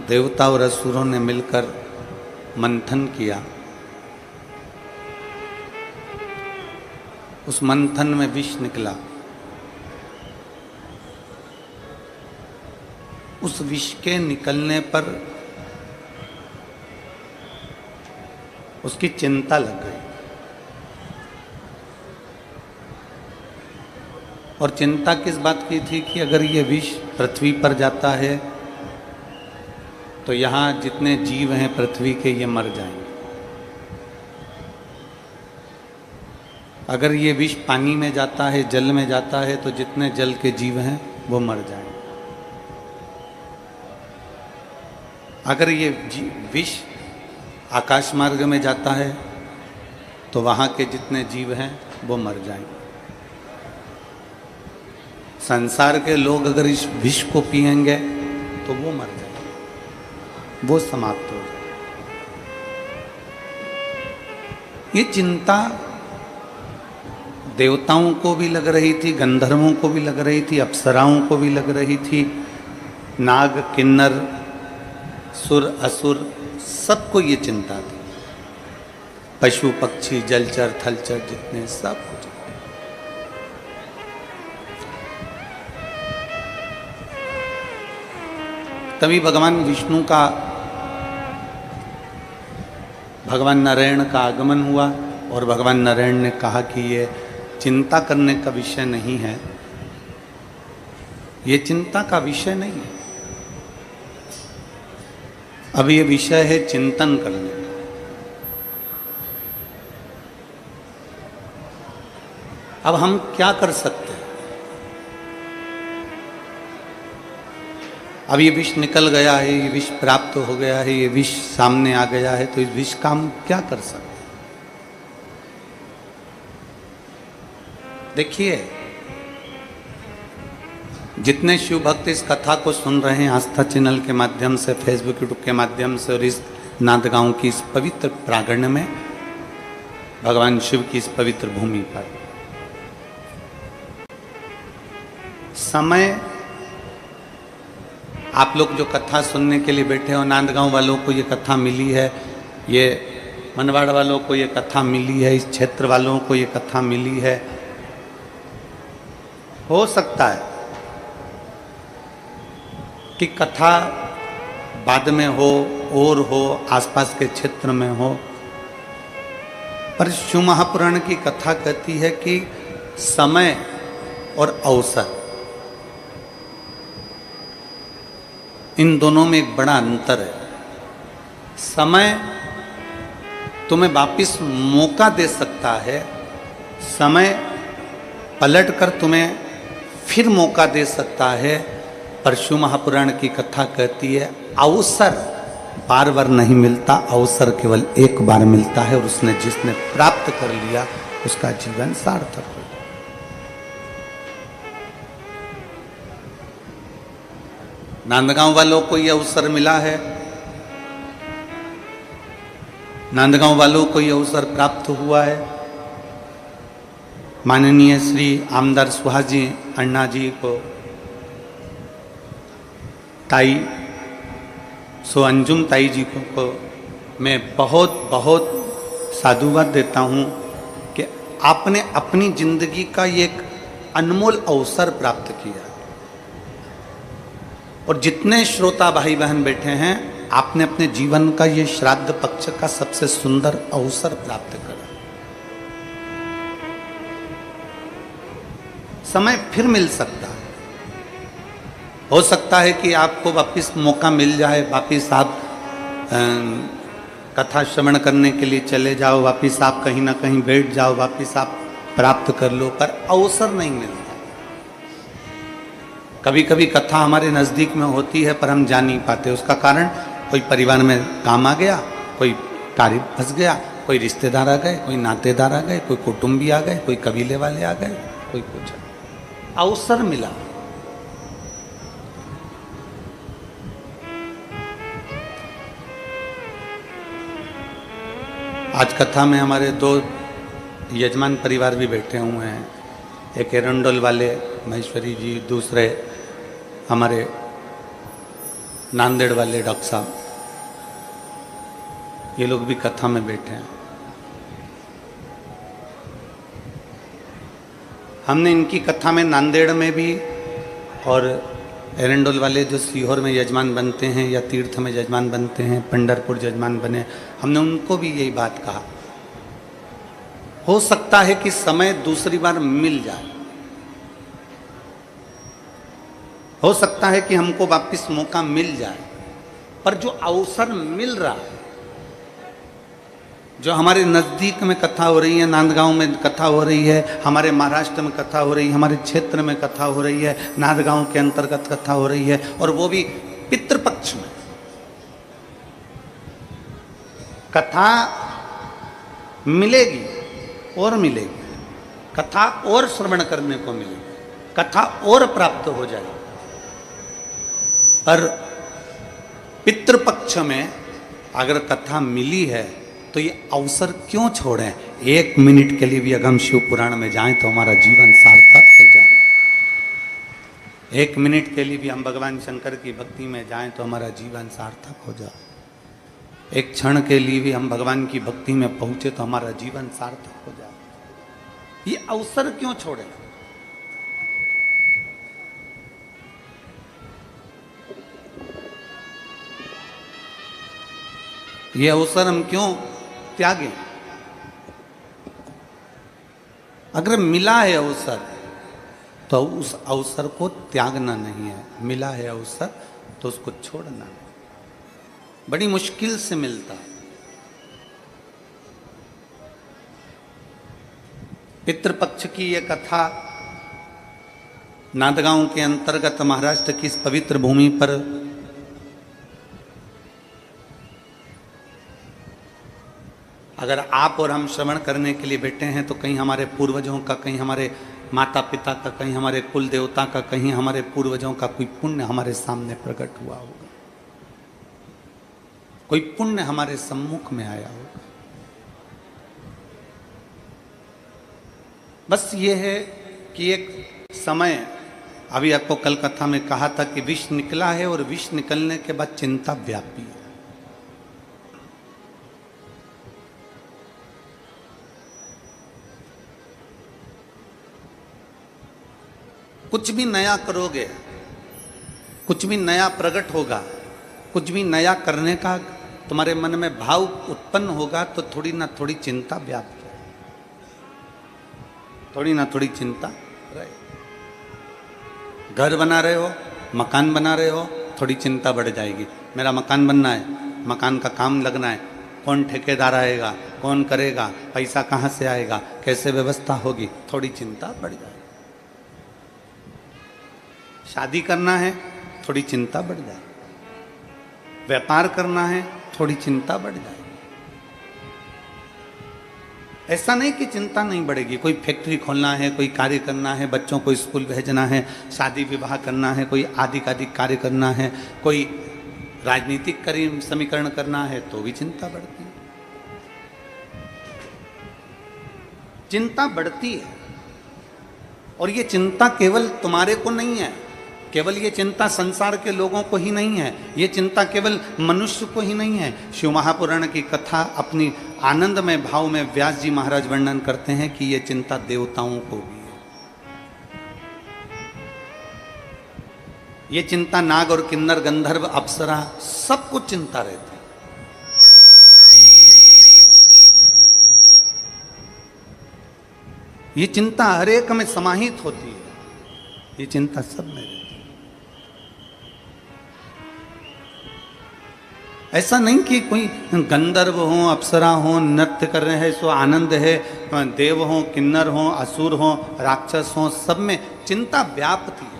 देवता और असुरों ने मिलकर मंथन किया। उस मंथन में विष निकला। उस विष के निकलने पर उसकी चिंता लग गई। और चिंता किस बात की थी कि अगर ये विष पृथ्वी पर जाता है तो यहाँ जितने जीव हैं पृथ्वी के, ये मर जाएंगे। अगर ये विष पानी में जाता है, जल में जाता है, तो जितने जल के जीव हैं वो मर जाएंगे। अगर ये विष आकाश मार्ग में जाता है तो वहाँ के जितने जीव हैं वो मर जाएंगे। संसार के लोग अगर इस विष को पिएंगे तो वो मर जाएंगे, वो समाप्त हो जाएंगे। ये चिंता देवताओं को भी लग रही थी, गंधर्वों को भी लग रही थी, अप्सराओं को भी लग रही थी, नाग किन्नर सुर असुर सबको ये चिंता थी। पशु पक्षी जलचर थलचर जितने सब कुछ। तभी भगवान विष्णु का, भगवान नारायण का आगमन हुआ और भगवान नारायण ने कहा कि ये चिंता करने का विषय नहीं है, ये चिंता का विषय नहीं है। अब ये विषय है चिंतन करने का। अब हम क्या कर सकते हैं? अब ये विष निकल गया है, ये विष प्राप्त हो गया है, ये विष सामने आ गया है, तो इस विष का हम क्या कर सकते हैं? देखिए, जितने शिव भक्त इस कथा को सुन रहे हैं आस्था चैनल के माध्यम से, फेसबुक यूट्यूब के माध्यम से, और इस नांदगांव की इस पवित्र प्रांगण में, भगवान शिव की इस पवित्र भूमि पर, समय आप लोग जो कथा सुनने के लिए बैठे हो, नांदगांव वालों को ये कथा मिली है, ये मनवाड़ वालों को ये कथा मिली है, इस क्षेत्र वालों को ये कथा मिली है। हो सकता है कि कथा बाद में हो और हो, आसपास के क्षेत्र में हो, पर शिव महापुराण की कथा कहती है कि समय और अवसर, इन दोनों में एक बड़ा अंतर है। समय तुम्हें वापिस मौका दे सकता है, समय पलट कर तुम्हें फिर मौका दे सकता है, पर शिव महापुराण की कथा कहती है अवसर बार बार नहीं मिलता, अवसर केवल एक बार मिलता है, और उसने जिसने प्राप्त कर लिया उसका जीवन सार्थक हो। नांदगांव वालों को यह अवसर मिला है, नांदगांव वालों को यह अवसर प्राप्त हुआ है। माननीय श्री आमदार सुहाजी अण्णा जी को, ताई सो अंजुम ताई जी को मैं बहुत बहुत साधुवाद देता हूँ कि आपने अपनी जिंदगी का ये एक अनमोल अवसर प्राप्त किया। और जितने श्रोता भाई बहन बैठे हैं, आपने अपने जीवन का ये श्राद्ध पक्ष का सबसे सुंदर अवसर प्राप्त करा। समय फिर मिल सकता है, हो सकता है कि आपको वापिस मौका मिल जाए, वापिस आप कथा श्रवण करने के लिए चले जाओ, वापिस आप कहीं ना कहीं बैठ जाओ, वापिस आप प्राप्त कर लो, पर अवसर नहीं मिलता। कभी कभी कथा हमारे नज़दीक में होती है पर हम जा नहीं पाते। उसका कारण कोई परिवार में काम आ गया, कोई कार्य फंस गया, कोई रिश्तेदार आ गए, कोई नातेदार आ गए, कोई कुटुंबी आ गए, कोई कबीले वाले आ गए, कोई कुछ। अवसर मिला। आज कथा में हमारे दो यजमान परिवार भी बैठे हुए हैं, एक एरंडोल वाले महेश्वरी जी, दूसरे हमारे नांदेड़ वाले डॉक्टर साहब, ये लोग भी कथा में बैठे हैं। हमने इनकी कथा में नांदेड़ में भी और एरंडोल वाले जो सीहोर में यजमान बनते हैं या तीर्थ में यजमान बनते हैं, पंढरपुर यजमान बने, हमने उनको भी यही बात कहा। हो सकता है कि समय दूसरी बार मिल जाए, हो सकता है कि हमको वापस मौका मिल जाए, पर जो अवसर मिल रहा है, जो हमारे नज़दीक में कथा हो रही है, नांदगांव में कथा हो रही है, हमारे महाराष्ट्र में कथा हो रही है, हमारे क्षेत्र में कथा हो रही है, नांदगांव के अंतर्गत कथा हो रही है, और वो भी पितृपक्ष में कथा मिलेगी और मिलेगी, कथा और श्रवण करने को मिलेगी, कथा और प्राप्त हो जाएगी। पर पितृपक्ष में अगर कथा मिली है तो ये अवसर क्यों छोड़ें? 1 मिनट के लिए भी अगर हम शिव पुराण में जाएं तो हमारा जीवन सार्थक हो जाए। 1 मिनट के लिए भी हम भगवान शंकर की भक्ति में जाएं तो हमारा जीवन सार्थक हो जाए। एक क्षण के लिए भी हम भगवान की भक्ति में पहुंचे तो हमारा जीवन सार्थक हो जाए। ये अवसर क्यों छोड़ें? ये अवसर हम क्यों त्यागें? अगर मिला है अवसर तो उस अवसर को त्यागना नहीं है। मिला है अवसर तो उसको छोड़ना नहीं। बड़ी मुश्किल से मिलता है। पितृपक्ष की ये कथा नांदगांव के अंतर्गत महाराष्ट्र की इस पवित्र भूमि पर अगर आप और हम श्रवण करने के लिए बैठे हैं तो कहीं हमारे पूर्वजों का, कहीं हमारे माता पिता का, कहीं हमारे कुल देवता का, कहीं हमारे पूर्वजों का कोई पुण्य हमारे सामने प्रकट हुआ होगा, कोई पुण्य हमारे सम्मुख में आया होगा। बस ये है कि एक समय, अभी आपको कल कथा में कहा था कि विष निकला है और विष निकलने के बाद चिंता व्यापी है। कुछ भी नया करोगे, कुछ भी नया प्रकट होगा, कुछ भी नया करने का तुम्हारे मन में भाव उत्पन्न होगा तो थोड़ी ना थोड़ी चिंता व्याप्त है, थोड़ी ना थोड़ी चिंता रहे। घर बना रहे हो, मकान बना रहे हो, थोड़ी चिंता बढ़ जाएगी। मेरा मकान बनना है, मकान का काम लगना है, कौन ठेकेदार आएगा, कौन करेगा, पैसा कहाँ से आएगा, कैसे व्यवस्था होगी, थोड़ी चिंता बढ़ जाएगी। शादी करना है, थोड़ी चिंता बढ़ जाए। व्यापार करना है, थोड़ी चिंता बढ़ जाए। ऐसा नहीं कि चिंता नहीं बढ़ेगी। कोई फैक्ट्री खोलना है, कोई कार्य करना है, बच्चों को स्कूल भेजना है, शादी विवाह करना है, कोई आदि कार्य करना है, कोई राजनीतिक समीकरण करना है, तो भी चिंता बढ़ती है। चिंता बढ़ती है। और ये चिंता केवल तुम्हारे को नहीं है, केवल ये चिंता संसार के लोगों को ही नहीं है, ये चिंता केवल मनुष्य को ही नहीं है। शिव महापुराण की कथा अपनी आनंदमय भाव में व्यास जी महाराज वर्णन करते हैं कि ये चिंता देवताओं को भी है। ये चिंता नाग और किन्नर, गंधर्व, अप्सरा सबको चिंता रहती है। ये चिंता हर एक में समाहित होती है। ये चिंता सब में रहती है। ऐसा नहीं कि कोई गंधर्व हो, अप्सरा हो, नृत्य कर रहे हैं सो आनंद है, देव हो, किन्नर हो, असुर हो, राक्षस हो, सब में चिंता व्याप्ति है।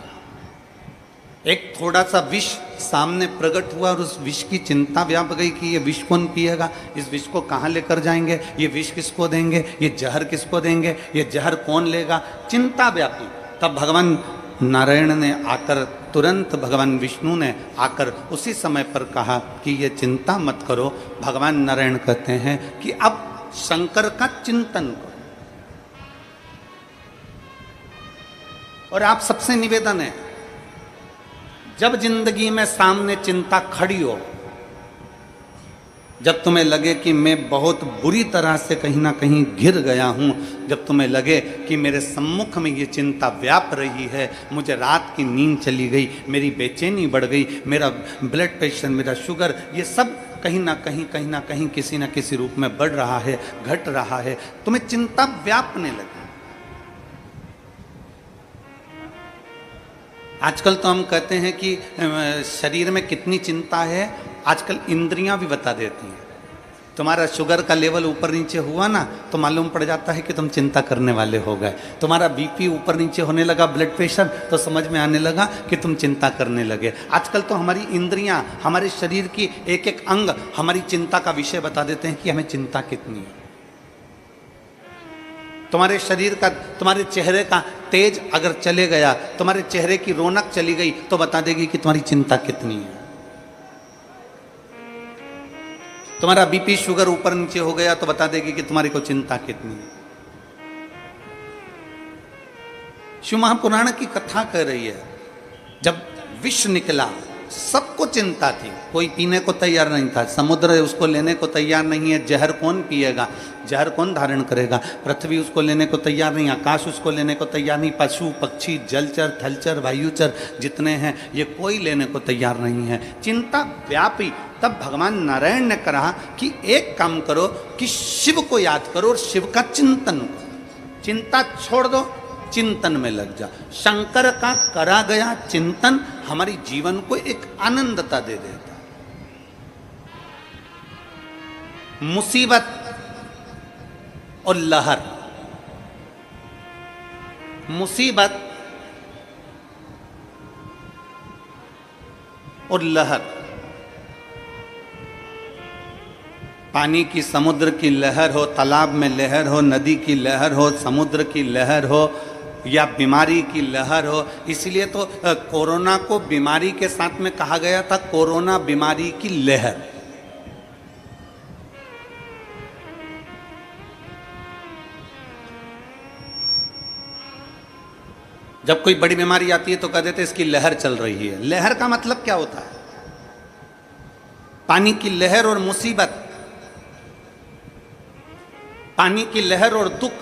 एक थोड़ा सा विष सामने प्रकट हुआ और उस विष की चिंता व्याप गई कि ये विष कौन पिएगा, इस विष को कहाँ लेकर जाएंगे, ये विष किसको देंगे, ये जहर किसको देंगे, ये जहर कौन लेगा, चिंता व्यापी। तब भगवान नारायण ने आकर, तुरंत भगवान विष्णु ने आकर उसी समय पर कहा कि ये चिंता मत करो। भगवान नारायण कहते हैं कि अब शंकर का चिंतन करो। और आप सबसे निवेदन है, जब जिंदगी में सामने चिंता खड़ी हो, जब तुम्हें लगे कि मैं बहुत बुरी तरह से कहीं ना कहीं घिर गया हूँ, जब तुम्हें लगे कि मेरे सम्मुख में ये चिंता व्याप रही है, मुझे रात की नींद चली गई, मेरी बेचैनी बढ़ गई, मेरा ब्लड प्रेशर, मेरा शुगर, ये सब कहीं ना कहीं किसी न किसी रूप में बढ़ रहा है, घट रहा है, तुम्हें चिंता व्यापने लगी। आजकल तो हम कहते हैं कि शरीर में कितनी चिंता है, आजकल इंद्रियां भी बता देती हैं। तुम्हारा शुगर का लेवल ऊपर नीचे हुआ ना तो मालूम पड़ जाता है कि तुम चिंता करने वाले हो गए। तुम्हारा बीपी ऊपर नीचे होने लगा, ब्लड प्रेशर, तो समझ में आने लगा कि तुम चिंता करने लगे। आजकल तो हमारी इंद्रियां, हमारे शरीर की एक एक अंग हमारी चिंता का विषय बता देते हैं कि हमें चिंता कितनी है। तुम्हारे शरीर का, तुम्हारे चेहरे का तेज अगर चले गया, तुम्हारे चेहरे की रौनक चली गई तो बता देगी कि तुम्हारी चिंता कितनी है। तुम्हारा बीपी शुगर ऊपर नीचे हो गया तो बता देगी कि तुम्हारी को चिंता कितनी है। शिव महापुराण की कथा कह रही है, जब विष निकला सबको चिंता थी, कोई पीने को तैयार नहीं था, समुद्र उसको लेने को तैयार नहीं है, जहर कौन पिएगा, जहर कौन धारण करेगा, पृथ्वी उसको लेने को तैयार नहीं, आकाश उसको लेने को तैयार नहीं, पशु पक्षी जलचर थलचर वायुचर जितने हैं ये कोई लेने को तैयार नहीं है, चिंता व्यापी। तब भगवान नारायण ने कहा कि एक काम करो कि शिव को याद करो और शिव का चिंतन करो, चिंता छोड़ दो, चिंतन में लग जा। शंकर का करा गया चिंतन हमारी जीवन को एक आनंदता दे देता। मुसीबत और लहर, मुसीबत और लहर, पानी की समुद्र की लहर हो, तालाब में लहर हो, नदी की लहर हो, समुद्र की लहर हो या बीमारी की लहर हो। इसलिए तो कोरोना को बीमारी के साथ में कहा गया था, कोरोना बीमारी की लहर। जब कोई बड़ी बीमारी आती है तो कह देते इसकी लहर चल रही है। लहर का मतलब क्या होता है? पानी की लहर और मुसीबत, पानी की लहर और दुख,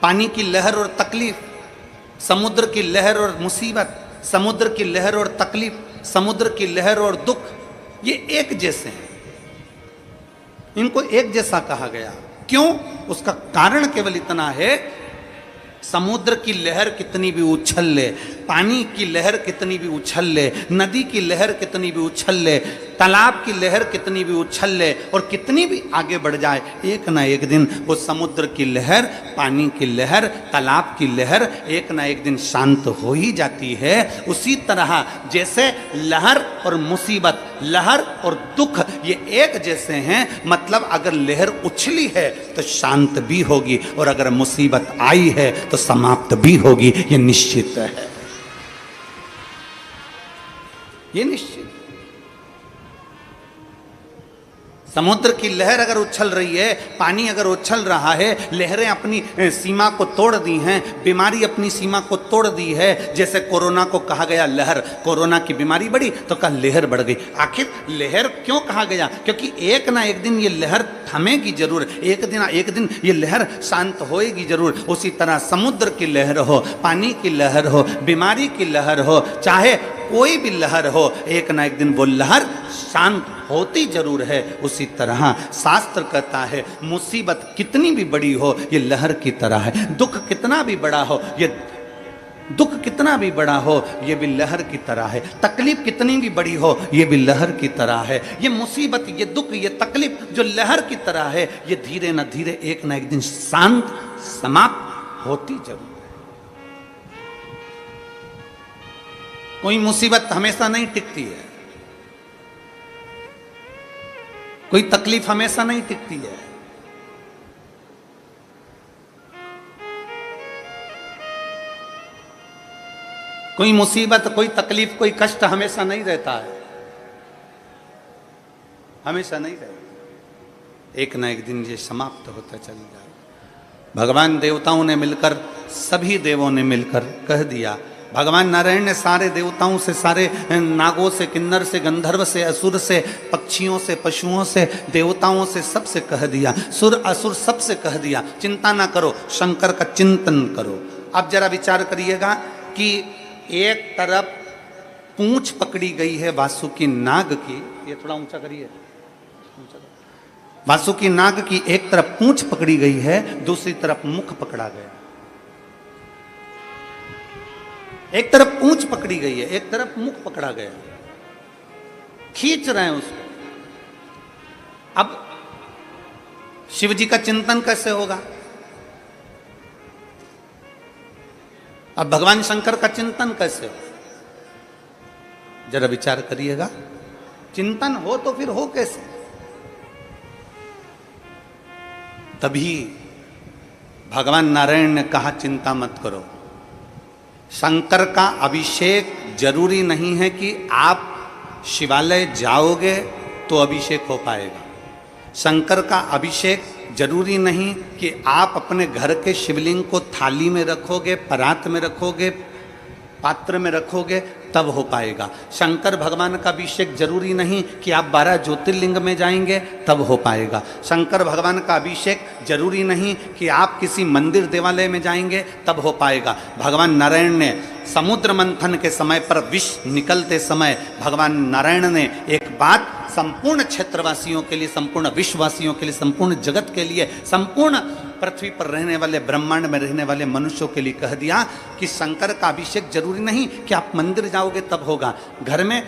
पानी की लहर और तकलीफ, समुद्र की लहर और मुसीबत, समुद्र की लहर और तकलीफ, समुद्र की लहर और दुख, ये एक जैसे हैं, इनको एक जैसा कहा गया। क्यों? उसका कारण केवल इतना है, समुद्र की लहर कितनी भी उछल ले, पानी की लहर कितनी भी उछल ले, नदी की लहर कितनी भी उछल ले, तालाब की लहर कितनी भी उछल ले और कितनी भी आगे बढ़ जाए, एक ना एक दिन वो समुद्र की लहर, पानी की लहर, तालाब की लहर एक ना एक दिन शांत हो ही जाती है। उसी तरह जैसे लहर और मुसीबत, लहर और दुख ये एक जैसे हैं, मतलब अगर लहर उछली है तो शांत भी होगी और अगर मुसीबत आई है तो समाप्त भी होगी, ये निश्चित है, ये निश्चित। समुद्र की लहर अगर उछल रही है, पानी अगर उछल रहा है, लहरें अपनी सीमा को तोड़ दी हैं, बीमारी अपनी सीमा को तोड़ दी है। जैसे कोरोना को कहा गया लहर, कोरोना की बीमारी बढ़ी तो कहा लहर बढ़ गई। आखिर लहर क्यों कहा गया? क्योंकि एक ना एक दिन ये लहर थमेगी जरूर, एक दिन ये लहर शांत होएगी जरूर। उसी तरह समुद्र की लहर हो, पानी की लहर हो, बीमारी की लहर हो, चाहे कोई भी लहर हो, एक ना एक दिन वो लहर शांत होती जरूर है। उसी तरह शास्त्र कहता है मुसीबत कितनी भी बड़ी हो ये लहर की तरह है, दुख कितना भी बड़ा हो ये दुख कितना भी बड़ा हो ये भी लहर की तरह है, तकलीफ कितनी भी बड़ी हो ये भी लहर की तरह है। ये मुसीबत, ये दुख, ये तकलीफ जो लहर की तरह है, ये धीरे न धीरे एक ना एक दिन शांत समाप्त होती जरूर है। कोई मुसीबत हमेशा नहीं टिकती है, कोई तकलीफ हमेशा नहीं टिकती है। कोई मुसीबत, कोई तकलीफ, कोई कष्ट हमेशा नहीं रहता है, हमेशा नहीं रहता। एक ना एक दिन ये समाप्त होता चल जाए। भगवान देवताओं ने मिलकर, सभी देवों ने मिलकर कह दिया, भगवान नारायण ने सारे देवताओं से, सारे नागों से, किन्नर से, गंधर्व से, असुर से, पक्षियों से, पशुओं से, देवताओं से, सबसे कह दिया, सुर असुर सबसे कह दिया, चिंता ना करो, शंकर का चिंतन करो। अब जरा विचार करिएगा कि एक तरफ पूंछ पकड़ी गई है वासुकी नाग की, ये थोड़ा ऊंचा करिए, वासुकी नाग की एक तरफ पूंछ पकड़ी गई है, दूसरी तरफ मुख पकड़ा गया। एक तरफ पूंछ पकड़ी गई है, एक तरफ मुख पकड़ा गया, खींच रहे हैं उसको। अब शिव जी का चिंतन कैसे होगा? अब भगवान शंकर का चिंतन कैसे हो? जरा विचार करिएगा, चिंतन हो तो फिर हो कैसे? तभी भगवान नारायण ने कहा चिंता मत करो, शंकर का अभिषेक जरूरी नहीं है कि आप शिवालय जाओगे तो अभिषेक हो पाएगा। शंकर का अभिषेक जरूरी नहीं कि आप अपने घर के शिवलिंग को थाली में रखोगे, परात में रखोगे, पात्र में रखोगे तब हो पाएगा। शंकर भगवान का अभिषेक जरूरी नहीं कि आप 12 ज्योतिर्लिंग में जाएंगे तब हो पाएगा। शंकर भगवान का अभिषेक जरूरी नहीं कि आप किसी मंदिर देवालय में जाएंगे तब हो पाएगा। भगवान नारायण ने समुद्र मंथन के समय पर विष निकलते समय भगवान नारायण ने एक बात संपूर्ण क्षेत्रवासियों के लिए, संपूर्ण विश्ववासियों के लिए, संपूर्ण जगत के लिए, संपूर्ण पृथ्वी पर रहने वाले, ब्रह्मांड में रहने वाले मनुष्यों के लिए कह दिया कि शंकर का अभिषेक जरूरी नहीं कि आप मंदिर जाओगे तब होगा, घर में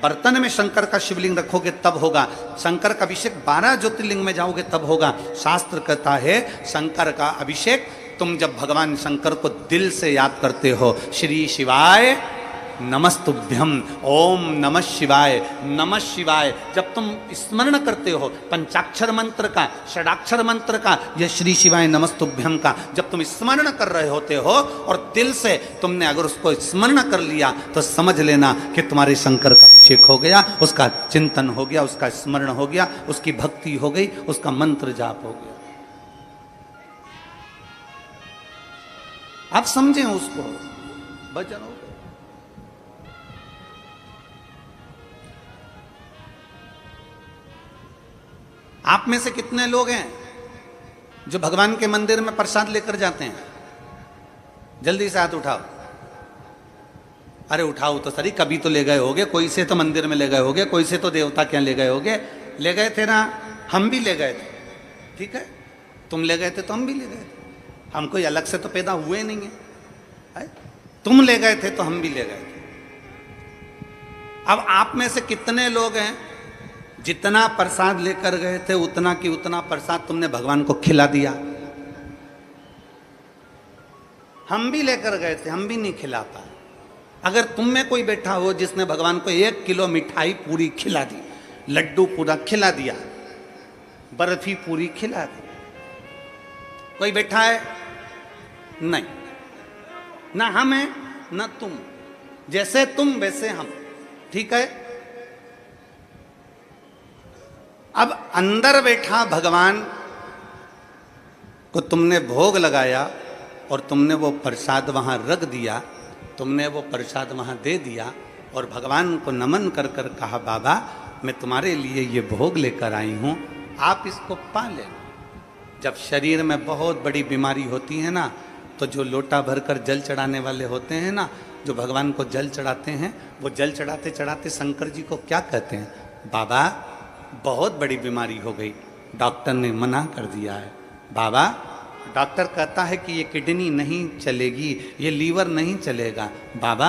बर्तन में शंकर का शिवलिंग रखोगे तब होगा, शंकर का अभिषेक 12 ज्योतिर्लिंग में जाओगे तब होगा। शास्त्र कहता है शंकर का अभिषेक तुम जब भगवान शंकर को दिल से याद करते हो, श्री शिवाय नमस्तुभ्यम, ओम नमः शिवाय, नमः शिवाय, जब तुम स्मरण करते हो पंचाक्षर मंत्र का, षडाक्षर मंत्र का, या श्री शिवाय नमस्तुभ्यम का, जब तुम स्मरण कर रहे होते हो और दिल से तुमने अगर उसको स्मरण कर लिया तो समझ लेना कि तुम्हारे शंकर का अभिषेक हो गया, उसका चिंतन हो गया, उसका स्मरण हो गया, उसकी भक्ति हो गई, उसका मंत्र जाप हो गया। आप समझें उसको, भजन हो। आप में से कितने लोग हैं जो भगवान के मंदिर में प्रसाद लेकर जाते हैं? जल्दी से हाथ उठाओ। अरे उठाओ तो सही, कभी तो ले गए होगे, कोई से तो मंदिर में ले गए होगे, कोई से तो देवता क्या ले गए होगे। ले गए थे ना, हम भी ले गए थे, ठीक है, तुम ले गए थे तो हम भी ले गए थे, हम कोई अलग से तो पैदा हुए नहीं है? तुम ले गए थे तो हम भी ले गए थे। अब आप में से कितने लोग हैं जितना प्रसाद लेकर गए थे उतना की उतना प्रसाद तुमने भगवान को खिला दिया? हम भी लेकर गए थे, हम भी नहीं खिला पाए। अगर तुम में कोई बैठा हो जिसने भगवान को 1 किलो मिठाई पूरी खिला दी, लड्डू पूरा खिला दिया, बर्फी पूरी खिला दी, कोई बैठा है? नहीं, ना हम हैं ना तुम, जैसे तुम वैसे हम, ठीक है। अब अंदर बैठा भगवान को तुमने भोग लगाया और तुमने वो प्रसाद वहाँ रख दिया, तुमने वो प्रसाद वहाँ दे दिया और भगवान को नमन कर कर कहा बाबा मैं तुम्हारे लिए ये भोग लेकर आई हूँ, आप इसको पा लेना। जब शरीर में बहुत बड़ी बीमारी होती है ना, तो जो लोटा भरकर जल चढ़ाने वाले होते हैं ना, जो भगवान को जल चढ़ाते हैं, वो जल चढ़ाते चढ़ाते शंकर जी को क्या कहते हैं? बाबा बहुत बड़ी बीमारी हो गई, डॉक्टर ने मना कर दिया है। बाबा, डॉक्टर कहता है कि ये किडनी नहीं चलेगी, ये लीवर नहीं चलेगा। बाबा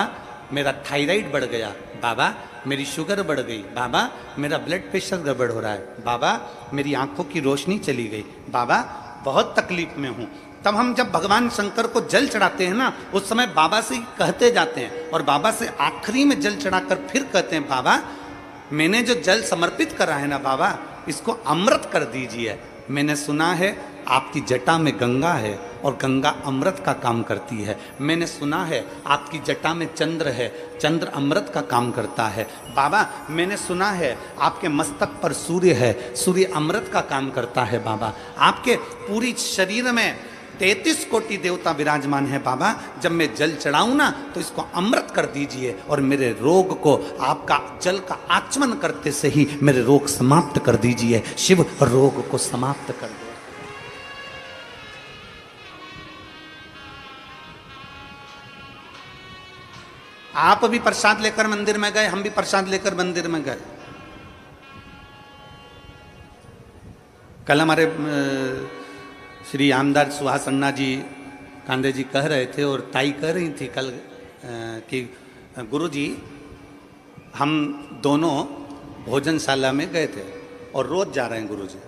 मेरा थायराइड बढ़ गया, बाबा मेरी शुगर बढ़ गई, बाबा मेरा ब्लड प्रेशर गड़बड़ हो रहा है, बाबा मेरी आंखों की रोशनी चली गई, बाबा बहुत तकलीफ में हूँ। तब हम जब भगवान शंकर को जल चढ़ाते हैं ना, उस समय बाबा से कहते जाते हैं और बाबा से आखिरी में जल चढ़ाकर फिर कहते हैं बाबा मैंने जो जल समर्पित करा है ना बाबा, इसको अमृत कर दीजिए। मैंने सुना है आपकी जटा में गंगा है और गंगा अमृत का काम करती है। मैंने सुना है आपकी जटा में चंद्र है, चंद्र अमृत का काम करता है। बाबा मैंने सुना है आपके मस्तक पर सूर्य है, सूर्य अमृत का काम करता है। बाबा आपके पूरी शरीर में 33 कोटि देवता विराजमान है बाबा, जब मैं जल चढ़ाऊं ना तो इसको अमृत कर दीजिए और मेरे रोग को आपका जल का आचमन करते से ही मेरे रोग समाप्त कर दीजिए। शिव रोग को समाप्त कर दो। आप भी प्रसाद लेकर मंदिर में गए, हम भी प्रसाद लेकर मंदिर में गए। कल हमारे श्री आमदार सुहास अन्ना जी कांदे जी कह रहे थे और ताई कह रही थी कल कि गुरुजी हम दोनों भोजनशाला में गए थे और रोज जा रहे हैं गुरुजी,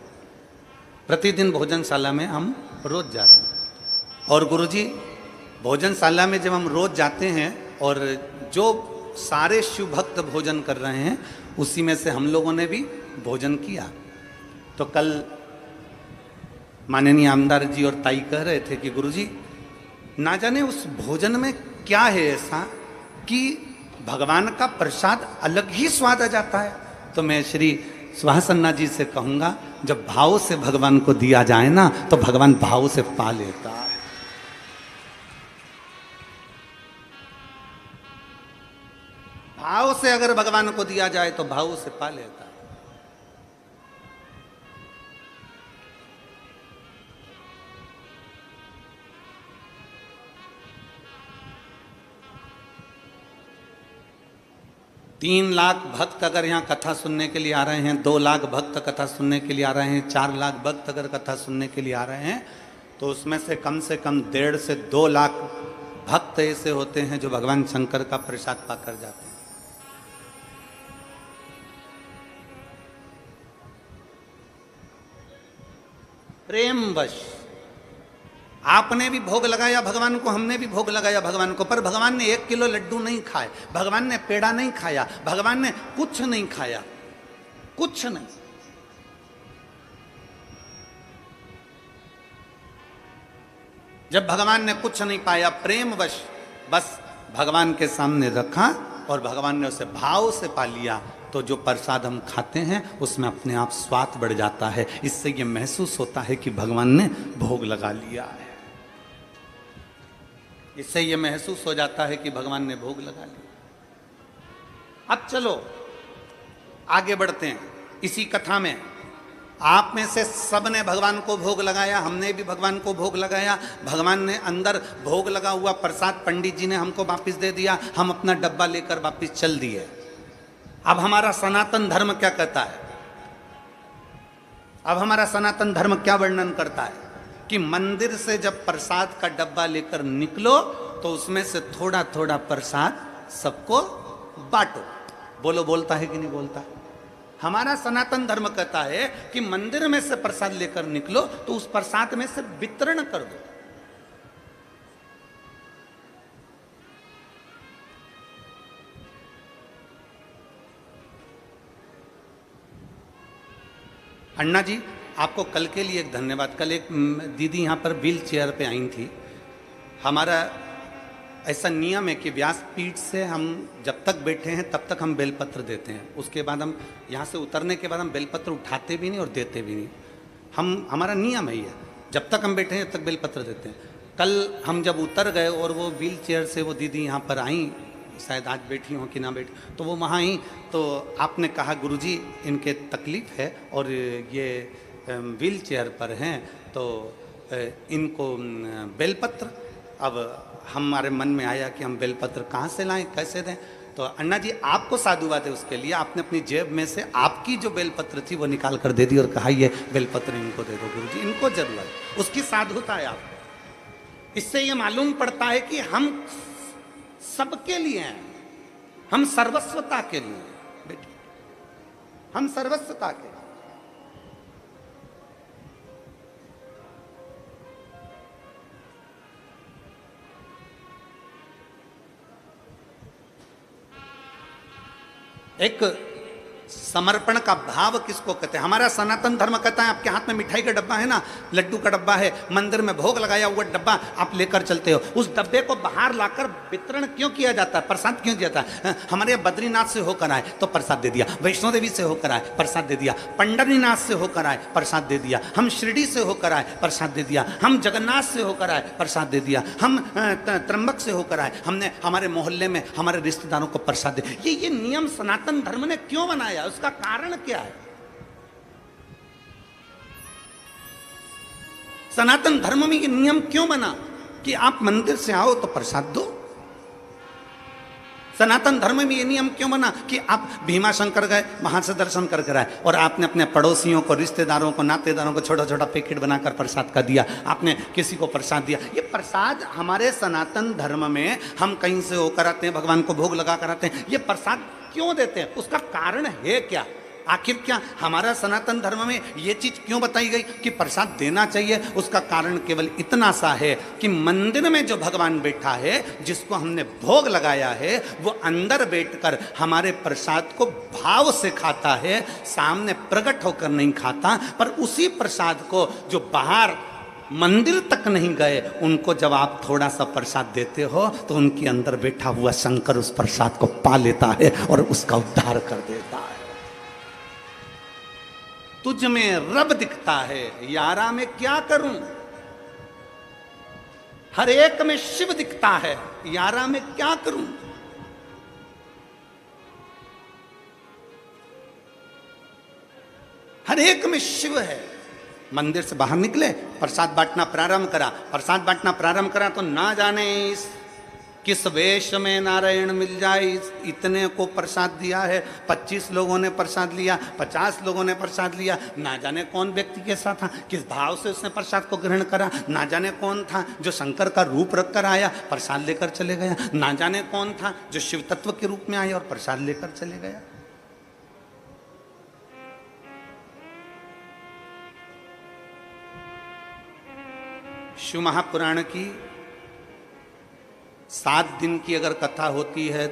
प्रतिदिन भोजनशाला में हम रोज जा रहे हैं। और गुरुजी भोजनशाला में जब हम रोज जाते हैं और जो सारे शिव भक्त भोजन कर रहे हैं उसी में से हम लोगों ने भी भोजन किया। तो कल माननीय आमदार जी और ताई कह रहे थे कि गुरुजी ना जाने उस भोजन में क्या है ऐसा कि भगवान का प्रसाद अलग ही स्वाद आ जाता है। तो मैं श्री सुहास अन्ना जी से कहूँगा, जब भाव से भगवान को दिया जाए ना तो भगवान भाव से पा लेता है। भाव से अगर भगवान को दिया जाए तो भाव से पा लेता है। तीन लाख भक्त अगर यहाँ कथा सुनने के लिए आ रहे हैं, 2 लाख भक्त कथा सुनने के लिए आ रहे हैं, 4 लाख भक्त अगर कथा सुनने के लिए आ रहे हैं तो उसमें से कम 1.5 से 2 लाख भक्त ऐसे होते हैं जो भगवान शंकर का प्रसाद पाकर जाते हैं। प्रेमवश आपने भी भोग लगाया भगवान को, हमने भी भोग लगाया भगवान को, पर भगवान ने 1 किलो लड्डू नहीं खाए, भगवान ने पेड़ा नहीं खाया, भगवान ने कुछ नहीं खाया, कुछ नहीं। जब भगवान ने कुछ नहीं पाया, प्रेमवश बस भगवान के सामने रखा और भगवान ने उसे भाव से पा लिया, तो जो प्रसाद हम खाते हैं उसमें अपने आप स्वाद बढ़ जाता है। इससे ये महसूस होता है कि भगवान ने भोग लगा लिया है। इससे ये महसूस हो जाता है कि भगवान ने भोग लगा लिया। अब चलो आगे बढ़ते हैं इसी कथा में। आप में से सब ने भगवान को भोग लगाया, हमने भी भगवान को भोग लगाया। भगवान ने अंदर भोग लगा हुआ प्रसाद पंडित जी ने हमको वापस दे दिया, हम अपना डब्बा लेकर वापस चल दिए। अब हमारा सनातन धर्म क्या कहता है? अब हमारा सनातन धर्म क्या वर्णन करता है कि मंदिर से जब प्रसाद का डब्बा लेकर निकलो तो उसमें से थोड़ा थोड़ा प्रसाद सबको बांटो। बोलो, बोलता है कि नहीं बोलता? हमारा सनातन धर्म कहता है कि मंदिर में से प्रसाद लेकर निकलो तो उस प्रसाद में से वितरण कर दो। अन्ना जी आपको कल के लिए एक धन्यवाद। कल एक दीदी यहाँ पर व्हील चेयर पे आई थी। हमारा ऐसा नियम है कि व्यासपीठ से हम जब तक बैठे हैं तब तक हम बेलपत्र देते हैं, उसके बाद हम यहाँ से उतरने के बाद हम बेलपत्र उठाते भी नहीं और देते भी नहीं। हमारा नियम है ये, जब तक हम बैठे हैं तब तक बेलपत्र देते हैं। कल हम जब उतर गए और वो व्हील चेयर से वो दीदी यहाँ पर आई, शायद आज बैठी हो कि ना बैठी, तो वो वहाँ आई तो आपने कहा गुरुजी इनके तकलीफ़ है और ये व्हील चेयर पर हैं तो इनको बेलपत्र। अब हमारे मन में आया कि हम बेलपत्र कहाँ से लाएं, कैसे दें? तो अन्ना जी आपको साधुवाद है उसके लिए। आपने अपनी जेब में से आपकी जो बेलपत्र थी वो निकाल कर दे दी और कहा ये बेलपत्र इनको दे दो गुरुजी, इनको जरूरत। उसकी साधुता है आपको। इससे ये मालूम पड़ता है कि हम सबके लिए हैं, हम सर्वस्वता के लिए बेटी, हम सर्वस्वता के। एक समर्पण का भाव किसको कहते हैं? हमारा सनातन धर्म कहता है आपके हाथ में मिठाई का डब्बा है ना, लड्डू का डब्बा है, मंदिर में भोग लगाया हुआ डब्बा आप लेकर चलते हो, उस डब्बे को बाहर लाकर वितरण क्यों किया जाता है, प्रसाद क्यों दिया जाता है? हमारे यहाँ बद्रीनाथ से होकर आए तो प्रसाद दे दिया, वैष्णो देवी से होकर आए प्रसाद दे दिया, पंडरीनाथ से होकर आए प्रसाद दे दिया, हम शिरडी से होकर आए प्रसाद दे दिया, हम जगन्नाथ से होकर आए प्रसाद दे दिया, हम त्र्यंबक से होकर आए, हमने हमारे मोहल्ले में हमारे रिश्तेदारों को प्रसाद दे। ये नियम सनातन धर्म ने क्यों बनाया, उसका कारण क्या है? सनातन धर्म में ये नियम क्यों बना कि आप मंदिर से आओ तो प्रसाद दो? सनातन धर्म में ये नियम क्यों बना कि आप भीमा शंकर गए, वहां से दर्शन करके आए और आपने अपने पड़ोसियों को, रिश्तेदारों को, नातेदारों को छोटा छोटा पैकेट बनाकर प्रसाद का दिया, आपने किसी को प्रसाद दिया? ये प्रसाद हमारे सनातन धर्म में हम कहीं से होकर आते हैं, भगवान को भोग लगा कर आते हैं, ये प्रसाद क्यों देते हैं? उसका कारण है क्या? आखिर क्या हमारा सनातन धर्म में ये चीज क्यों बताई गई कि प्रसाद देना चाहिए? उसका कारण केवल इतना सा है कि मंदिर में जो भगवान बैठा है, जिसको हमने भोग लगाया है, वो अंदर बैठकर हमारे प्रसाद को भाव से खाता है, सामने प्रकट होकर नहीं खाता। पर उसी प्रसाद को जो बाहर मंदिर तक नहीं गए, उनको जब आप थोड़ा सा प्रसाद देते हो तो उनके अंदर बैठा हुआ शंकर उस प्रसाद को पा लेता है और उसका उद्धार कर देता है। तुझ में रब दिखता है, यारा में क्या करूं? हर एक में शिव दिखता है, यारा में क्या करूं? हर एक में शिव है। मंदिर से बाहर निकले, प्रसाद बांटना प्रारंभ करा, प्रसाद बांटना प्रारंभ करा तो ना जाने इस किस वेश में नारायण मिल जाए, इतने को प्रसाद दिया है, 25 लोगों ने प्रसाद लिया, 50 लोगों ने प्रसाद लिया, ना जाने कौन व्यक्ति के साथ था, किस भाव से उसने प्रसाद को ग्रहण करा, ना जाने कौन था जो शंकर का रूप रखकर आया प्रसाद लेकर चले गया, ना जाने कौन था जो शिव तत्व के रूप में आया और प्रसाद लेकर चले गया। शिव महापुराण की 7 दिन की अगर कथा होती है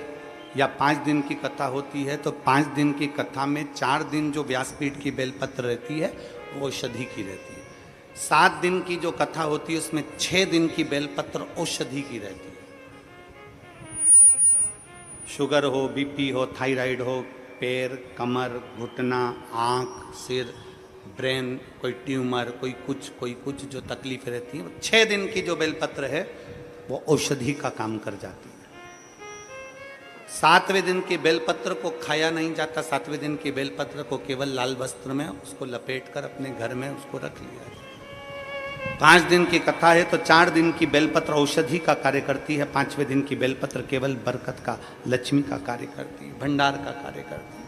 या 5 दिन की कथा होती है, तो 5 दिन की कथा में 4 दिन जो व्यासपीठ की बेलपत्र रहती है वो औषधि की रहती है। 7 दिन की जो कथा होती है उसमें 6 दिन की बेलपत्र औषधि की रहती है। शुगर हो, बीपी हो, थायराइड हो, पैर, कमर, घुटना, आँख, सिर, ब्रेन, कोई ट्यूमर, कोई कुछ जो तकलीफ रहती है, 6 दिन की जो बेलपत्र है वो औषधि का काम कर जाती है। 7वें दिन की बेलपत्र को खाया नहीं जाता, 7वें दिन की बेलपत्र को केवल लाल वस्त्र में उसको लपेटकर अपने घर में उसको रख लिया जाता। 5 दिन की कथा है तो 4 दिन की बेलपत्र औषधि का कार्य करती है, 5वें दिन की बेलपत्र केवल बरकत का, लक्ष्मी का कार्य करती है, भंडार का कार्य करती है।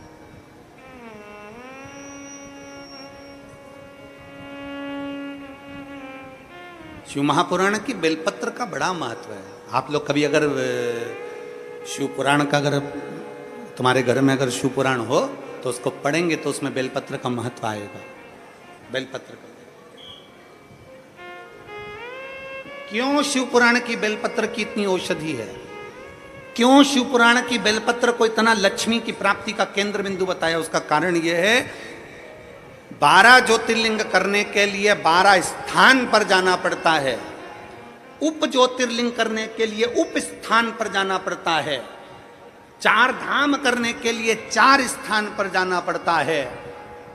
शिव महापुराण की बेलपत्र का बड़ा महत्व है। आप लोग कभी अगर शिव पुराण का अगर तुम्हारे घर में अगर शिव पुराण हो तो उसको पढ़ेंगे तो उसमें बेलपत्र का महत्व आएगा। बेलपत्र का क्यों शिव पुराण की बेलपत्र की इतनी औषधि है? क्यों शिव पुराण की बेलपत्र को इतना लक्ष्मी की प्राप्ति का केंद्र बिंदु बताया? उसका कारण यह है 12 ज्योतिर्लिंग करने के लिए 12 स्थान पर जाना पड़ता है। उप ज्योतिर्लिंग करने के लिए उप स्थान पर जाना पड़ता है। 4 धाम करने के लिए 4 स्थान पर जाना पड़ता है।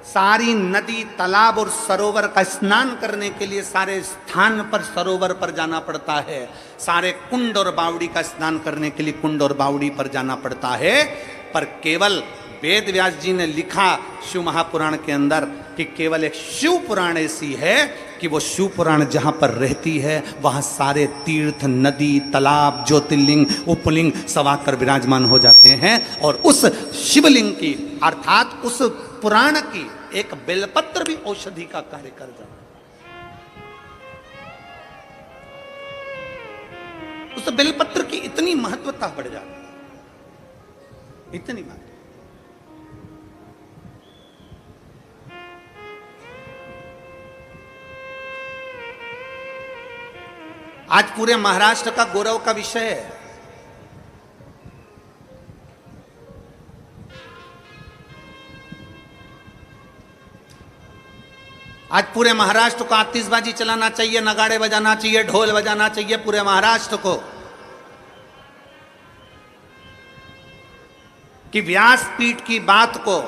सारी नदी, तालाब और सरोवर का स्नान करने के लिए सारे स्थान पर, सरोवर पर जाना पड़ता है। सारे कुंड और बावड़ी का स्नान करने के लिए कुंड और बावड़ी पर जाना पड़ता है। पर केवल वेद व्यास जी ने लिखा शिव महापुराण के अंदर कि केवल एक शिव पुराण ऐसी है कि वो शिव पुराण जहाँ पर रहती है वहाँ सारे तीर्थ, नदी, तालाब, ज्योतिर्लिंग, उपलिंग सब आकर विराजमान हो जाते हैं और उस शिवलिंग की अर्थात उस पुराण की एक बेलपत्र भी औषधि का कार्य कर जाता है। उस बेलपत्र की इतनी महत्वता बढ़ जाती है, इतनी महत्व। आज पूरे महाराष्ट्र का गौरव का विषय है। आज पूरे महाराष्ट्र को आतिशबाजी चलाना चाहिए, नगाड़े बजाना चाहिए, ढोल बजाना चाहिए पूरे महाराष्ट्र को कि व्यासपीठ की बात को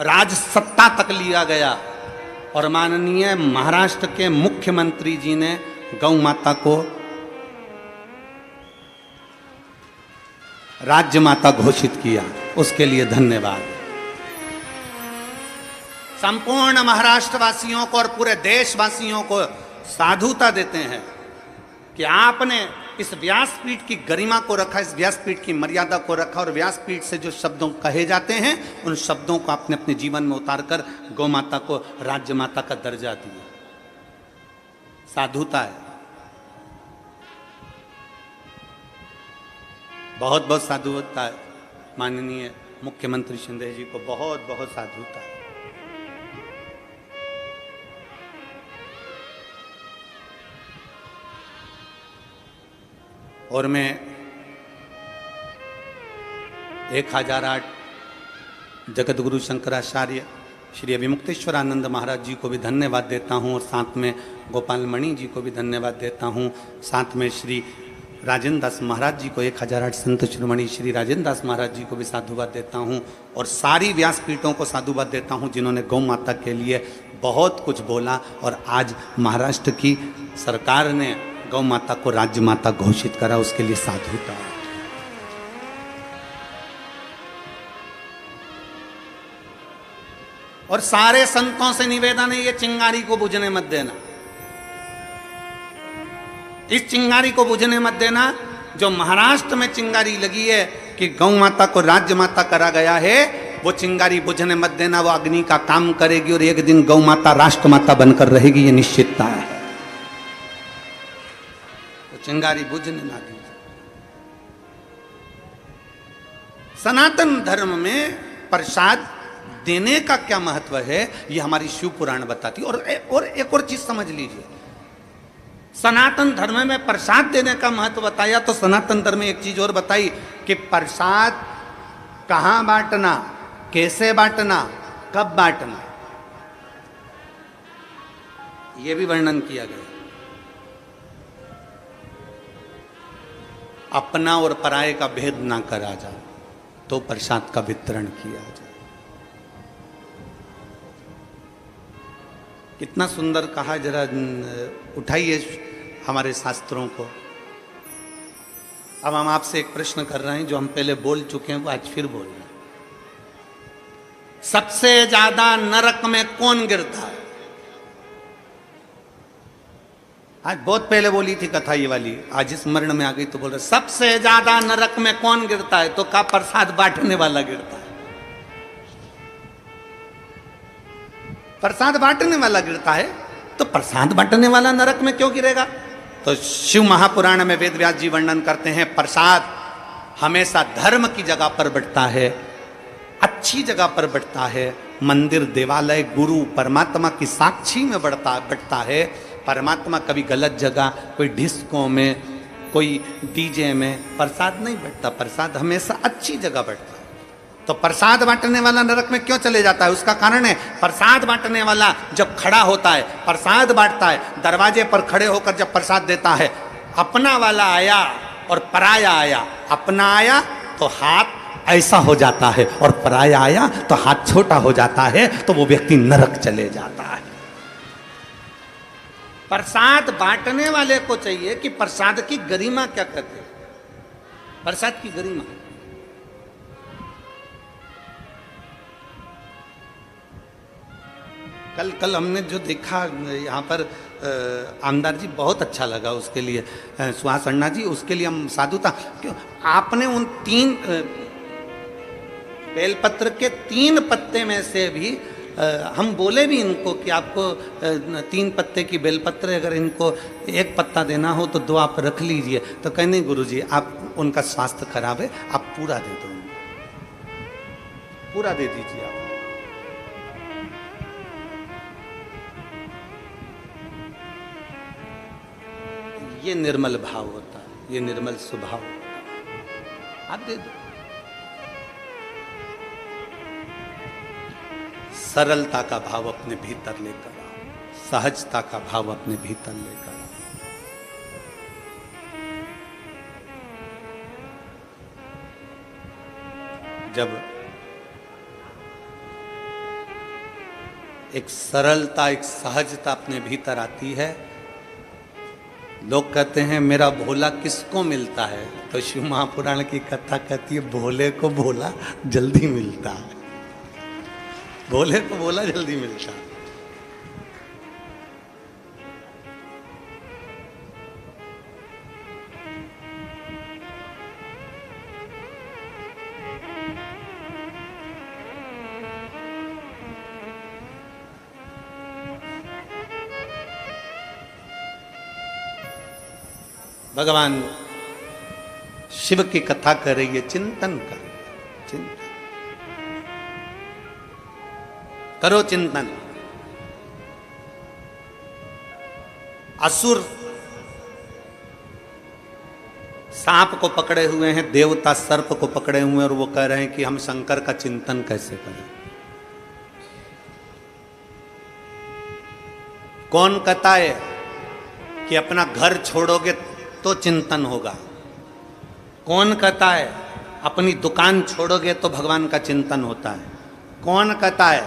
राज सत्ता तक लिया गया और माननीय महाराष्ट्र के मुख्यमंत्री जी ने गौ माता को राज्य माता घोषित किया, उसके लिए धन्यवाद। संपूर्ण महाराष्ट्रवासियों को और पूरे देशवासियों को साधुता देते हैं कि आपने इस व्यासपीठ की गरिमा को रखा, इस व्यासपीठ की मर्यादा को रखा और व्यासपीठ से जो शब्दों कहे जाते हैं उन शब्दों को आपने अपने जीवन में उतारकर गौ माता को राज्य माता का दर्जा दिया। साधुता है, बहुत बहुत साधुता है। माननीय मुख्यमंत्री शिंदे जी को बहुत बहुत साधुता है। और मैं 1008 जगत गुरु शंकराचार्य श्री अभिमुक्तेश्वरानंद महाराज जी को भी धन्यवाद देता हूँ और साथ में गोपाल मणि जी को भी धन्यवाद देता हूँ। साथ में श्री राजेंद्र दास महाराज जी को 1008 संत शिरोमणि श्री राजेंद्र दास महाराज जी को भी साधुवाद देता हूँ और सारी व्यासपीठों को साधुवाद देता हूँ जिन्होंने गौ माता के लिए बहुत कुछ बोला और आज महाराष्ट्र की सरकार ने गौ माता को राज्य माता घोषित करा, उसके लिए साधुता। और सारे संतों से निवेदन है ये चिंगारी को बुझने मत देना, इस चिंगारी को बुझने मत देना। जो महाराष्ट्र में चिंगारी लगी है कि गौ माता को राज्य माता करा गया है, वो चिंगारी बुझने मत देना। वो अग्नि का काम करेगी और एक दिन गौ माता राष्ट्र माता बनकर रहेगी, ये निश्चितता है। चिंगारी बुझने ना दीजिए। सनातन धर्म में प्रसाद देने का क्या महत्व है ये हमारी शिव पुराण बताती। और एक और चीज समझ लीजिए, सनातन धर्म में प्रसाद देने का महत्व बताया तो सनातन धर्म में एक चीज और बताई कि प्रसाद कहां बांटना, कैसे बांटना, कब बांटना, यह भी वर्णन किया गया। अपना और पराये का भेद ना करा जाए तो प्रसाद का वितरण किया जाए। कितना सुंदर कहा, जरा उठाइए हमारे शास्त्रों को। अब हम आपसे एक प्रश्न कर रहे हैं जो हम पहले बोल चुके हैं, वो आज फिर बोल रहे हैं। सबसे ज्यादा नरक में कौन गिरता है? आज बहुत पहले बोली थी कथा ये वाली, आज स्मरण में आ गई तो बोल रहे सबसे ज्यादा नरक में कौन गिरता है? तो का प्रसाद बांटने वाला गिरता है। प्रसाद बांटने वाला गिरता है तो प्रसाद बांटने वाला नरक में क्यों गिरेगा? तो शिव महापुराण में वेद व्यास जी वर्णन करते हैं प्रसाद हमेशा धर्म की जगह पर बढ़ता है, अच्छी जगह पर बढ़ता है। मंदिर, देवालय, गुरु, परमात्मा की साक्षी में बढ़ता है। परमात्मा कभी गलत जगह, कोई डिस्को में, कोई डीजे में प्रसाद नहीं बढ़ता। प्रसाद हमेशा अच्छी जगह बढ़ता है। तो प्रसाद बांटने वाला नरक में क्यों चले जाता है? उसका कारण है प्रसाद बांटने वाला जब खड़ा होता है, प्रसाद बांटता है, दरवाजे पर खड़े होकर जब प्रसाद देता है, अपना वाला आया और पराया आया। अपना आया तो हाथ ऐसा हो जाता है और पराया आया तो हाथ छोटा हो जाता है, तो वो व्यक्ति नरक चले जाता है। प्रसाद बांटने वाले को चाहिए कि प्रसाद की गरिमा क्या कहते हैं? प्रसाद की गरिमा कल हमने जो देखा यहाँ पर आमदार जी, बहुत अच्छा लगा। उसके लिए सुहास अन्ना जी, उसके लिए हम साधुता। क्यों आपने उन 3 बेलपत्र के 3 पत्ते में से भी हम बोले भी इनको कि आपको 3 पत्ते की बेलपत्र, अगर इनको 1 पत्ता देना हो तो 2 आप रख लीजिए। तो कहने गुरुजी आप, उनका स्वास्थ्य खराब है, आप पूरा दे दो, पूरा दे दीजिए आप। ये निर्मल भाव होता है, ये निर्मल स्वभाव होता है, आप दे दो। सरलता का भाव अपने भीतर लेकर आओ। सहजता का भाव अपने भीतर लेकर। जब एक सरलता, एक सहजता अपने भीतर आती है, लोग कहते हैं मेरा भोला किसको मिलता है, तो शिव महापुराण की कथा कहती है भोले को भोला जल्दी मिलता है, भोले को भोला जल्दी मिलता है। भगवान शिव की कथा कर रही है, चिंतन कर, चिंतन करो, चिंतन। असुर सांप को पकड़े हुए हैं, देवता सर्प को पकड़े हुए हैं, और वो कह रहे हैं कि हम शंकर का चिंतन कैसे करें। कौन कहता है कि अपना घर छोड़ोगे तो चिंतन होगा? कौन कहता है अपनी दुकान छोड़ोगे तो भगवान का चिंतन होता है? कौन कहता है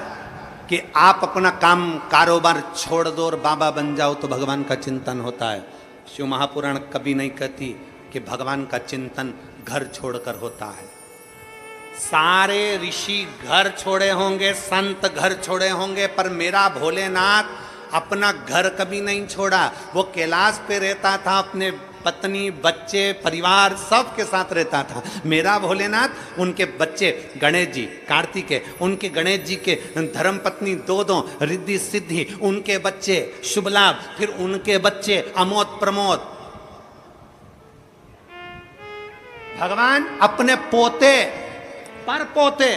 कि आप अपना काम कारोबार छोड़ दो और बाबा बन जाओ तो भगवान का चिंतन होता है? शिव महापुराण कभी नहीं कहती कि भगवान का चिंतन घर छोड़कर होता है। सारे ऋषि घर छोड़े होंगे, संत घर छोड़े होंगे, पर मेरा भोलेनाथ अपना घर कभी नहीं छोड़ा। वो कैलाश पे रहता था, अपने पत्नी, बच्चे, परिवार सब के साथ रहता था। मेरा भोलेनाथ उनके बच्चे गणेश जी, कार्तिकेय, उनके गणेश जी के धर्म पत्नी दो रिद्धि सिद्धि, उनके बच्चे शुभ लाभ, फिर उनके बच्चे अमोद प्रमोद। भगवान अपने पोते पर पोते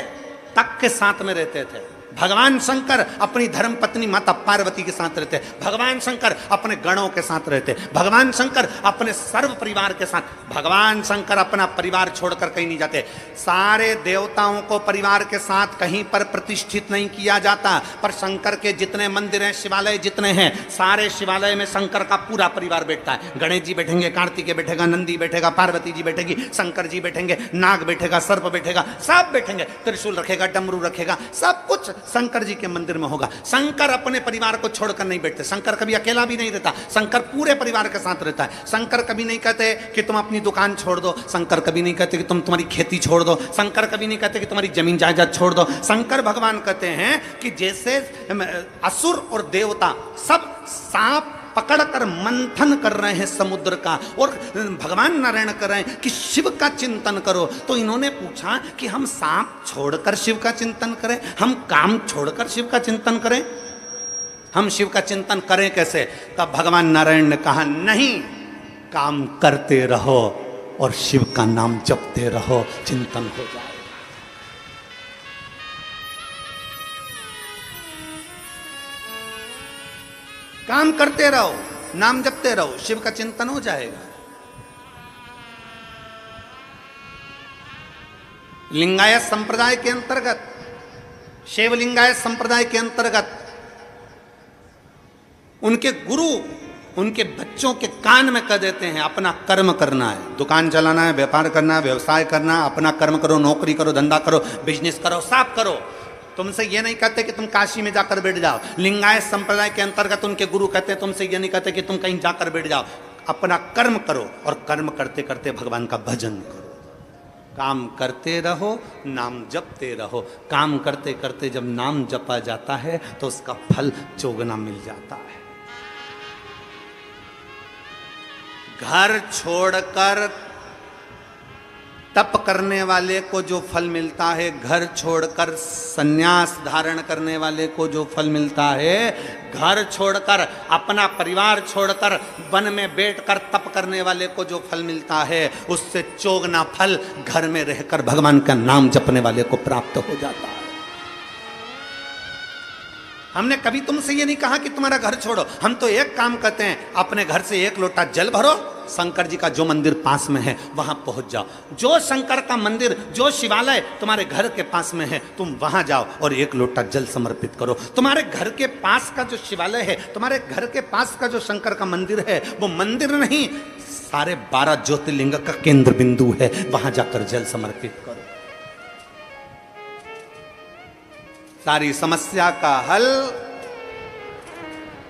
तक के साथ में रहते थे। भगवान शंकर अपनी धर्म पत्नी माता पार्वती के साथ रहते, भगवान शंकर अपने गणों के साथ रहते, भगवान शंकर अपने सर्व परिवार के साथ। भगवान शंकर अपना परिवार छोड़कर कहीं नहीं जाते। सारे देवताओं को परिवार के साथ कहीं पर प्रतिष्ठित नहीं किया जाता, पर शंकर के जितने मंदिर हैं, शिवालय जितने हैं, सारे शिवालय में शंकर का पूरा परिवार बैठता है। गणेश जी बैठेंगे, कार्तिकेय बैठेगा, नंदी बैठेगा, पार्वती जी बैठेगी, शंकर जी बैठेंगे, नाग बैठेगा, सर्प बैठेगा, सब बैठेंगे, त्रिशूल रखेगा, डमरू रखेगा, सब कुछ शंकर जी के मंदिर में होगा। शंकर अपने परिवार को छोड़कर नहीं बैठते। शंकर कभी अकेला भी नहीं रहता, शंकर पूरे परिवार के साथ रहता है। शंकर कभी नहीं कहते कि तुम अपनी दुकान छोड़ दो, शंकर कभी नहीं कहते कि तुम तुम्हारी खेती छोड़ दो, शंकर कभी नहीं कहते कि तुम्हारी जमीन जायदाद छोड़ दो। शंकर भगवान कहते हैं कि जैसे असुर और देवता सब सांप पकड़कर मंथन कर रहे हैं समुद्र का, और भगवान नारायण कर रहे हैं कि शिव का चिंतन करो, तो इन्होंने पूछा कि हम सांप छोड़कर शिव का चिंतन करें, हम काम छोड़कर शिव का चिंतन करें, हम शिव का चिंतन करें कैसे? तब भगवान नारायण ने कहा नहीं, काम करते रहो और शिव का नाम जपते रहो, चिंतन हो जाए। काम करते रहो, नाम जपते रहो, शिव का चिंतन हो जाएगा। लिंगायत संप्रदाय के अंतर्गत, शैव लिंगायत संप्रदाय के अंतर्गत उनके गुरु उनके बच्चों के कान में कह देते हैं अपना कर्म करना है, दुकान चलाना है, व्यापार करना है, व्यवसाय करना, अपना कर्म करो, नौकरी करो, धंधा करो, बिजनेस करो, सब करो। तुमसे ये नहीं कहते कि तुम काशी में जाकर बैठ जाओ। लिंगायत संप्रदाय के अंतर्गत उनके गुरु कहते हैं तुमसे ये नहीं कहते कि तुम कहीं जाकर बैठ जाओ, अपना कर्म करो, और कर्म करते करते भगवान का भजन करो। काम करते रहो, नाम जपते रहो। काम करते करते जब नाम जपा जाता है तो उसका फल चौगुना मिल जाता है। घर छोड़कर तप करने वाले को जो फल मिलता है, घर छोड़कर संन्यास धारण करने वाले को जो फल मिलता है, घर छोड़कर अपना परिवार छोड़कर वन में बैठकर तप करने वाले को जो फल मिलता है, उससे चौगुना फल घर में रहकर भगवान का नाम जपने वाले को प्राप्त हो जाता है। हमने कभी तुमसे ये नहीं कहा कि तुम्हारा घर छोड़ो, हम तो एक काम करते हैं, अपने घर से एक लोटा जल भरो शंकर जी का जो मंदिर पास में है वहां पहुंच जाओ। जो शंकर का मंदिर, जो शिवालय तुम्हारे घर के पास में है, तुम वहां जाओ और एक लोटा जल समर्पित करो। तुम्हारे घर के पास का जो शिवालय है, तुम्हारे घर के पास का जो शंकर का मंदिर है, वो मंदिर नहीं, सारे 12 ज्योतिर्लिंग का केंद्र बिंदु है। वहां जाकर जल समर्पित करो। सारी समस्या का हल।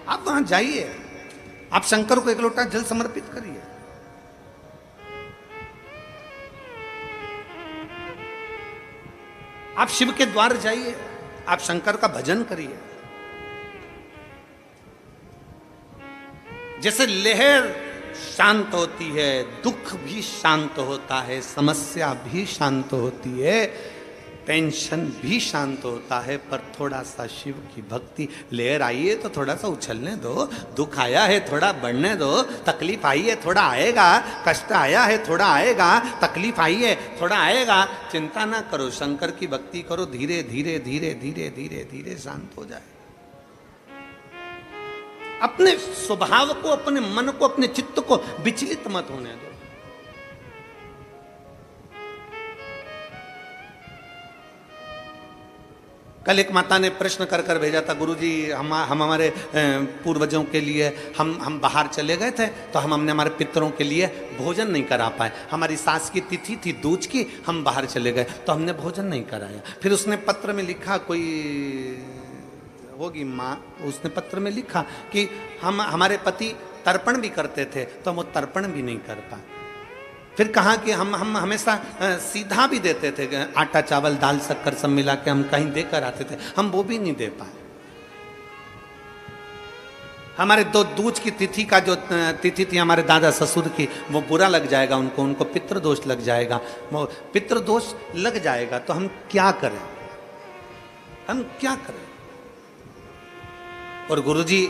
आप वहां जाइए, आप शंकर को एक लोटा जल समर्पित करिए। आप शिव के द्वार जाइए, आप शंकर का भजन करिए। जैसे लहर शांत होती है, दुख भी शांत होता है, समस्या भी शांत होती है, टेंशन भी शांत होता है, पर थोड़ा सा शिव की भक्ति। लहर आई है तो थोड़ा सा उछलने दो, दुख आया है थोड़ा बढ़ने दो, तकलीफ आई है थोड़ा आएगा, कष्ट आया है थोड़ा आएगा, तकलीफ आई है थोड़ा आएगा। चिंता ना करो, शंकर की भक्ति करो, धीरे धीरे धीरे धीरे धीरे धीरे शांत हो जाए। अपने स्वभाव को, अपने मन को, अपने चित्त को विचलित मत होने दो। कल एक माता ने प्रश्न कर कर भेजा था, गुरुजी हम हमारे पूर्वजों के लिए हम बाहर चले गए थे, तो हमने हमारे पितरों के लिए भोजन नहीं करा पाए। हमारी सास की तिथि थी दूज की, हम बाहर चले गए तो हमने भोजन नहीं कराया। फिर उसने पत्र में लिखा, कोई होगी माँ, उसने पत्र में लिखा कि हमारे पति तर्पण भी करते थे तो हम वो तर्पण भी नहीं कर पाए। फिर कहा कि हम हमेशा सीधा भी देते थे, आटा चावल दाल शक्कर सब मिला के हम कहीं देकर आते थे, हम वो भी नहीं दे पाए। हमारे दूज की तिथि का जो तिथि थी हमारे दादा ससुर की, वो बुरा लग जाएगा उनको पितृदोष लग जाएगा। वो पितृदोष लग जाएगा तो हम क्या करें, हम क्या करें। और गुरुजी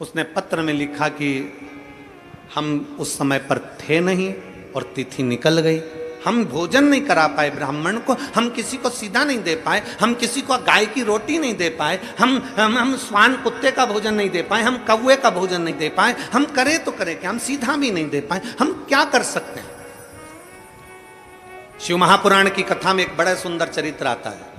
उसने पत्र में लिखा कि हम उस समय पर थे नहीं और तिथि निकल गई, हम भोजन नहीं करा पाए ब्राह्मण को, हम किसी को सीधा नहीं दे पाए, हम किसी को गाय की रोटी नहीं दे पाए, हम स्वान कुत्ते का भोजन नहीं दे पाए, हम कौवे का भोजन नहीं दे पाए। हम करें तो करें क्या, हम सीधा भी नहीं दे पाए, हम क्या कर सकते हैं। शिव महापुराण की कथा में एक बड़ा सुंदर चरित्र आता है।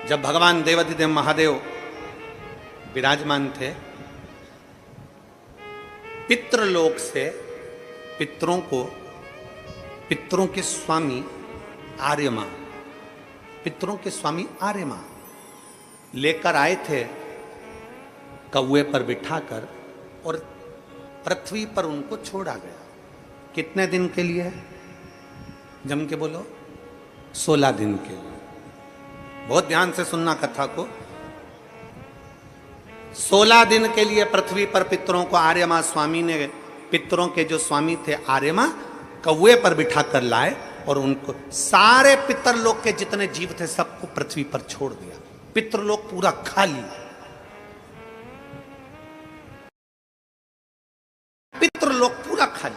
जब भगवान देवाधिदेव महादेव विराजमान थे, पितृलोक से पितरों के स्वामी आर्यमा, पितरों के स्वामी आर्यमा लेकर आए थे कौवे पर बिठाकर, और पृथ्वी पर उनको छोड़ा गया। कितने दिन के लिए? जम के बोलो, 16 दिन के लिए। बहुत ध्यान से सुनना कथा को। 16 दिन के लिए पृथ्वी पर पितरों को आर्यमा स्वामी ने, पितरों के जो स्वामी थे आर्यमा, कौवे पर बिठा कर लाए और उनको सारे पितरलोक के जितने जीव थे सबको पृथ्वी पर छोड़ दिया। पितरलोक पूरा खाली, पितरलोक पूरा खाली,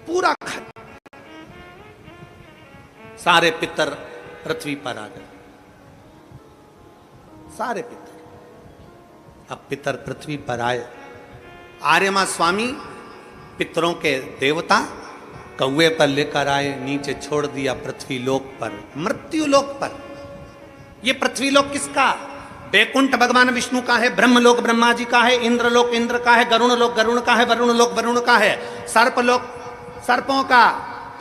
पूरा खाली। सारे पितर पृथ्वी पर आ गए, सारे पितर। अब पितर पृथ्वी पर आए, आर्यमा स्वामी पितरों के देवता कौवे पर लेकर आए, नीचे छोड़ दिया पृथ्वी लोक पर, मृत्यु लोक पर। ये पृथ्वी लोक किसका? बैकुंठ भगवान विष्णु का है, ब्रह्मलोक ब्रह्मा जी का है, इंद्रलोक इंद्र का है, गरुण लोक गरुण का है, वरुण लोक वरुण का है, सर्पलोक सर्पों का,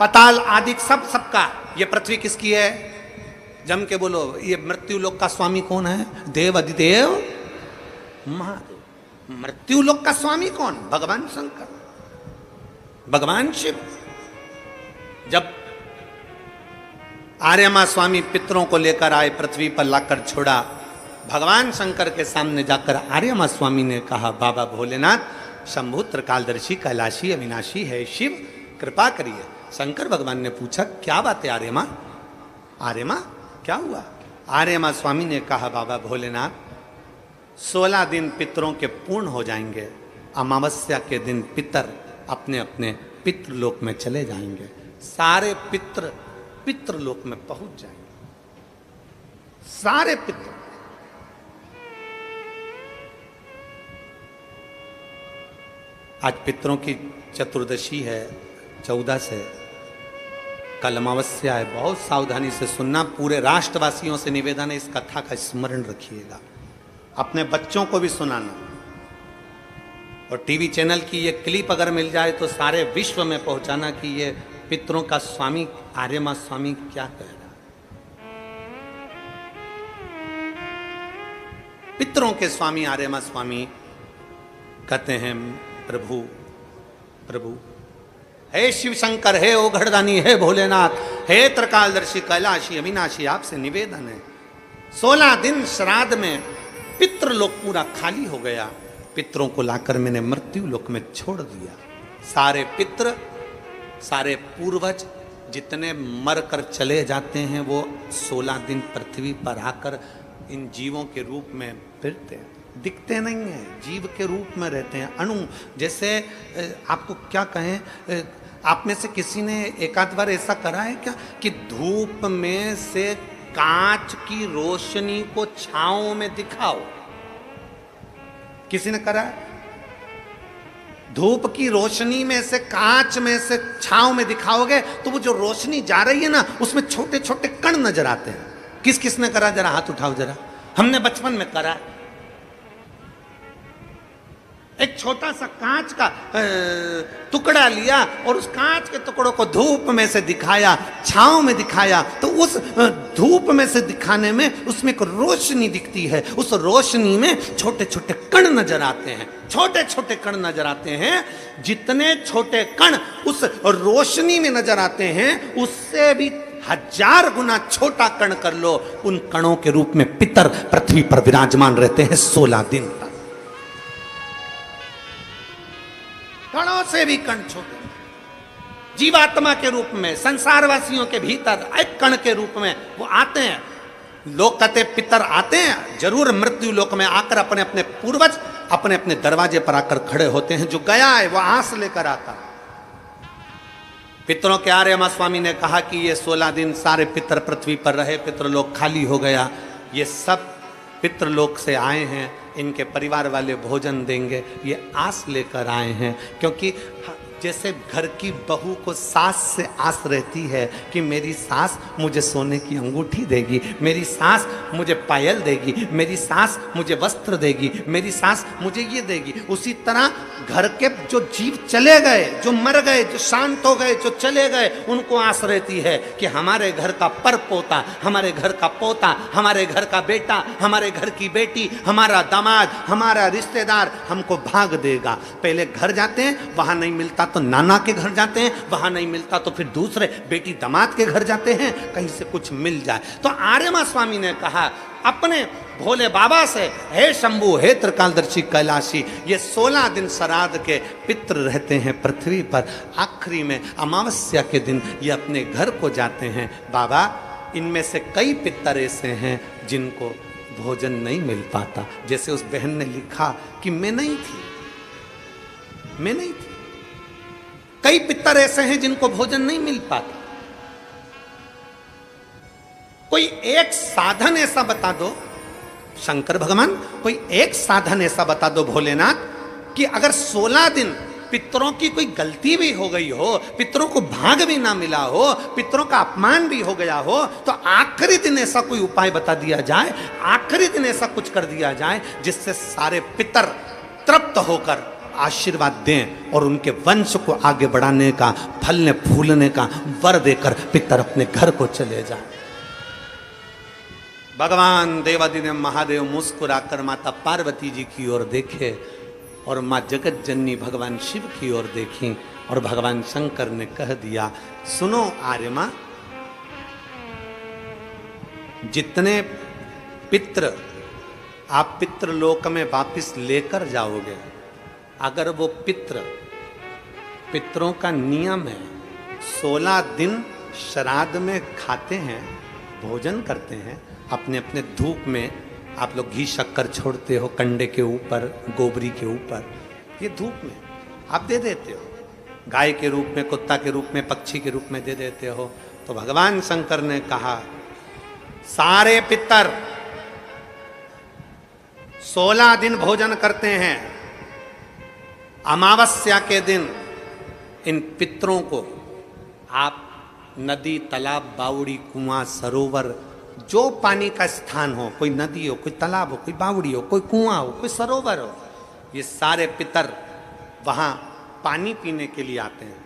पताल आदि सबका। ये पृथ्वी किसकी है? जम के बोलो, ये मृत्यु लोक का स्वामी कौन है? देव अधिदेव महादेव। मृत्यु लोक का स्वामी कौन? भगवान शंकर, भगवान शिव। जब आर्यमा स्वामी पितरों को लेकर आए, पृथ्वी पर लाकर छोड़ा, भगवान शंकर के सामने जाकर आर्यमा स्वामी ने कहा, बाबा भोलेनाथ, शंभु त्रिकालदर्शी कैलाशी अविनाशी है शिव, कृपा करिए। शंकर भगवान ने पूछा, क्या बात है आर्यमा? आर्यमा क्या हुआ? आर्यमा स्वामी ने कहा, बाबा भोलेनाथ, 16 दिन पितरों के पूर्ण हो जाएंगे, अमावस्या के दिन पितर अपने अपने पितृलोक में चले जाएंगे। सारे पितर पितृलोक में पहुंच जाएंगे, सारे पितृ। आज पितरों की चतुर्दशी है, 14 से, कल अमावस्या है। बहुत सावधानी से सुनना, पूरे राष्ट्रवासियों से निवेदन है, इस कथा का स्मरण रखिएगा, अपने बच्चों को भी सुनाना। और टीवी चैनल की ये क्लिप अगर मिल जाए तो सारे विश्व में पहुंचाना कि ये पितरों का स्वामी आर्यमा स्वामी क्या कह रहा। पितरों के स्वामी आर्यमा स्वामी कहते हैं, प्रभु प्रभु, हे शिव शंकर, हे ओघड़दानी, हे भोलेनाथ, हे त्रिकालदर्शी, कैलाशी, अविनाशी, आपसे निवेदन है, 16 दिन श्राद्ध में पितृलोक पूरा खाली हो गया। पितरों को लाकर मैंने मृत्यु लोक में छोड़ दिया। सारे पितृ, सारे पूर्वज जितने मर कर चले जाते हैं, वो 16 दिन पृथ्वी पर आकर इन जीवों के रूप में फिरते हैं। दिखते नहीं हैं, जीव के रूप में रहते हैं, अणु जैसे। आपको क्या कहें, आप में से किसी ने एक आध बार ऐसा करा है क्या कि धूप में से कांच की रोशनी को छांव में दिखाओ? किसी ने करा है? धूप की रोशनी में से, कांच में से छांव में दिखाओगे तो वो जो रोशनी जा रही है ना, उसमें छोटे छोटे कण नजर आते हैं। किस किस ने करा? जरा हाथ उठाओ जरा। हमने बचपन में करा। एक छोटा सा कांच का टुकड़ा लिया और उस कांच के टुकड़ों को धूप में से दिखाया, छांव में दिखाया, तो उस धूप में से दिखाने में उसमें एक रोशनी दिखती है। उस रोशनी में छोटे छोटे कण नजर आते हैं, छोटे छोटे कण नजर आते हैं। जितने छोटे कण उस रोशनी में नजर आते हैं, उससे भी 1000 गुना छोटा कण कर लो, उन कणों के रूप में पितर पृथ्वी पर विराजमान रहते हैं 16 दिन तक। कणों से भी कण छोटे, जीवात्मा के रूप में, संसारवासियों के भीतर एक कण के रूप में वो आते हैं। लोग कहते पितर आते हैं जरूर, मृत्यु लोक में आकर अपने अपने पूर्वज अपने अपने दरवाजे पर आकर खड़े होते हैं। जो गया है वो आस लेकर आता। पितरों के आर्यमा स्वामी ने कहा कि ये 16 दिन सारे पितर पृथ्वी पर रहे, पितृलोक खाली हो गया। ये सब पितृलोक से आए हैं, इनके परिवार वाले भोजन देंगे, ये आस लेकर आए हैं। क्योंकि जैसे घर की बहू को सास से आस रहती है कि मेरी सास मुझे सोने की अंगूठी देगी, मेरी सास मुझे पायल देगी, मेरी सास मुझे वस्त्र देगी, मेरी सास मुझे ये देगी, उसी तरह घर के जो जीव चले गए, जो मर गए, जो शांत हो गए, जो चले गए, उनको आस रहती है कि हमारे घर का पर पोता, हमारे घर का पोता, हमारे घर का बेटा, हमारे घर की बेटी, हमारा दामाद, हमारा रिश्तेदार हमको भाग देगा। पहले घर जाते हैं, वहां नहीं मिलता तो नाना के घर जाते हैं, वहां नहीं मिलता तो फिर दूसरे बेटी दामाद के घर जाते हैं, कहीं से कुछ मिल जाए। तो आर्यमा स्वामी ने कहा अपने भोले बाबा से, हे शंभु, हे त्रिकालदर्शी कैलाशी, ये 16 दिन श्राद्ध के पितृ रहते हैं पृथ्वी पर। आखिरी में अमावस्या के दिन ये अपने घर को जाते हैं। बाबा, इनमें से कई पितर ऐसे हैं जिनको भोजन नहीं मिल पाता। जैसे उस बहन ने लिखा कि मैं नहीं थी। कई पितर ऐसे हैं जिनको भोजन नहीं मिल पाता। कोई एक साधन ऐसा बता दो शंकर भगवान, कोई एक साधन ऐसा बता दो भोलेनाथ कि अगर 16 दिन पितरों की कोई गलती भी हो गई हो, पितरों को भाग भी ना मिला हो, पितरों का अपमान भी हो गया हो, तो आखिरी दिन ऐसा कोई उपाय बता दिया जाए, आखिरी दिन ऐसा कुछ कर दिया जाए जिससे सारे पितर तृप्त होकर आशीर्वाद दें और उनके वंश को आगे बढ़ाने का, फलने फूलने का वर देकर पितर अपने घर को चले जाएं। भगवान देवादिदेव महादेव मुस्कुराकर माता पार्वती जी की ओर देखे और माँ जगत जननी भगवान शिव की ओर देखी और भगवान शंकर ने कह दिया, सुनो आर्यमा, जितने पितृ आप पितृलोक में वापिस लेकर जाओगे, अगर वो पितरों का नियम है 16 दिन श्राद्ध में खाते हैं, भोजन करते हैं, अपने अपने धूप में आप लोग घी शक्कर छोड़ते हो, कंडे के ऊपर, गोबरी के ऊपर, ये धूप में आप दे देते हो, गाय के रूप में, कुत्ता के रूप में, पक्षी के रूप में दे देते हो, तो भगवान शंकर ने कहा, सारे पितर 16 दिन भोजन करते हैं, अमावस्या के दिन इन पितरों को आप नदी, तालाब, बावड़ी, कुआं, सरोवर, जो पानी का स्थान हो, कोई नदी हो, कोई तालाब हो, कोई बावड़ी हो, कोई कुआं हो, कोई सरोवर हो, ये सारे पितर वहां पानी पीने के लिए आते हैं।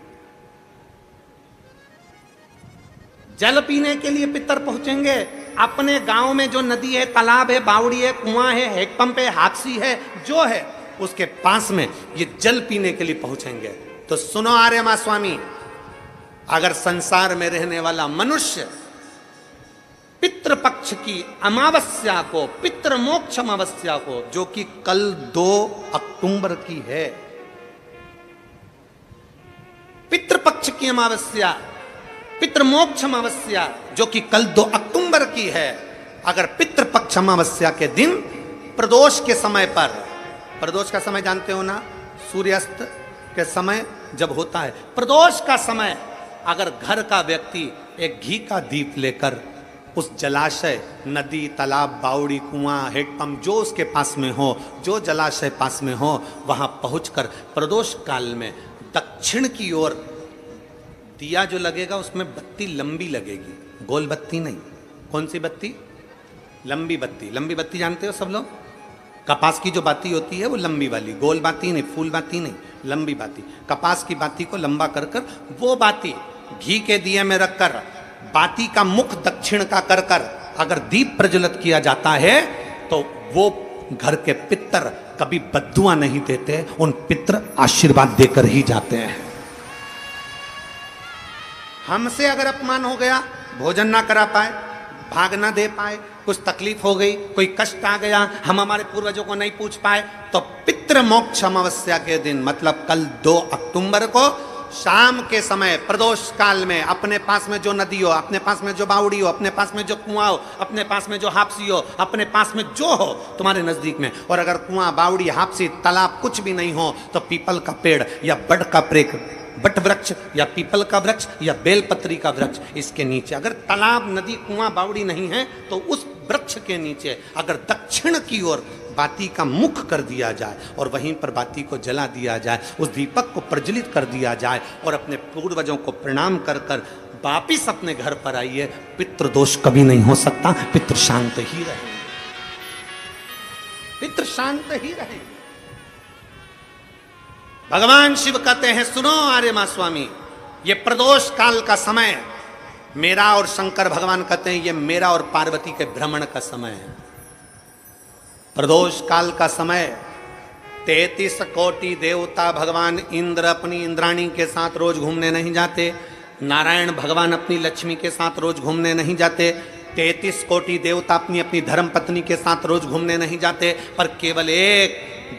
जल पीने के लिए पितर पहुंचेंगे। अपने गांव में जो नदी है, तालाब है, बावड़ी है, कुआं है, हैंडपंप है, हापसी है, जो है उसके पास में ये जल पीने के लिए पहुंचेंगे। तो सुनो आर्यमा स्वामी, अगर संसार में रहने वाला मनुष्य पितृपक्ष की अमावस्या को, पितृमोक्ष अमावस्या को, जो कि कल 2 अक्टूबर की है, पितृपक्ष की अमावस्या, पितृमोक्ष अमावस्या जो कि कल 2 अक्टूबर की है, अगर पितृपक्ष अमावस्या के दिन प्रदोष के समय पर, प्रदोष का समय जानते हो ना, सूर्यास्त के समय जब होता है प्रदोष का समय, अगर घर का व्यक्ति एक घी का दीप लेकर उस जलाशय, नदी, तालाब, बावड़ी, कुआं, हैंडपंप जो उसके पास में हो, जो जलाशय पास में हो, वहां पहुंचकर प्रदोष काल में दक्षिण की ओर दिया जो लगेगा उसमें बत्ती लंबी लगेगी, गोल बत्ती नहीं। कौन सी बत्ती? लंबी बत्ती। लंबी बत्ती जानते हो सब लोग? कपास की जो बाती होती है वो लंबी वाली, गोल बाती नहीं, फूल बाती नहीं, लंबी बाती। कपास की बाती को लंबा कर कर वो बाती घी के दिए में रखकर, बाती का मुख दक्षिण का कर कर अगर दीप प्रज्वलित किया जाता है तो वो घर के पितर कभी बद्दुआ नहीं देते, उन पितर आशीर्वाद देकर ही जाते हैं। हमसे अगर अपमान हो गया, भोजन ना करा पाए, भाग ना दे पाए, कुछ तकलीफ हो गई, कोई कष्ट आ गया, हम हमारे पूर्वजों को नहीं पूछ पाए, तो पितृ मोक्ष अमावस्या के दिन मतलब कल 2 अक्टूबर को शाम के समय प्रदोष काल में अपने पास में जो नदी हो, अपने पास में जो बावड़ी हो, अपने पास में जो कुआं हो, अपने पास में जो हापसी हो, अपने पास में जो हो तुम्हारे नजदीक में, और अगर कुआं, बावड़ी, हापसी, तालाब कुछ भी नहीं हो तो पीपल का पेड़ या बड़ का बट वृक्ष या पीपल का वृक्ष या बेलपत्री का वृक्ष, इसके नीचे, अगर तालाब, नदी, कुआं, बावड़ी नहीं है तो उस वृक्ष के नीचे अगर दक्षिण की ओर बाती का मुख कर दिया जाए और वहीं पर बाती को जला दिया जाए, उस दीपक को प्रज्वलित कर दिया जाए और अपने पूर्वजों को प्रणाम कर कर वापिस अपने घर पर आइए, पितृदोष कभी नहीं हो सकता, पितृ शांत ही रहेंगे, पितृ शांत ही रहेंगे। भगवान शिव कहते हैं, सुनो आर्यमा स्वामी, ये प्रदोष काल का समय मेरा, और शंकर भगवान कहते हैं ये मेरा और पार्वती के भ्रमण का समय है। प्रदोष काल का समय 33 कोटि देवता, भगवान इंद्र अपनी इंद्राणी के साथ रोज घूमने नहीं जाते, नारायण भगवान अपनी लक्ष्मी के साथ रोज घूमने नहीं जाते, 33 कोटि देवता अपनी अपनी धर्म पत्नी के साथ रोज घूमने नहीं जाते, पर केवल एक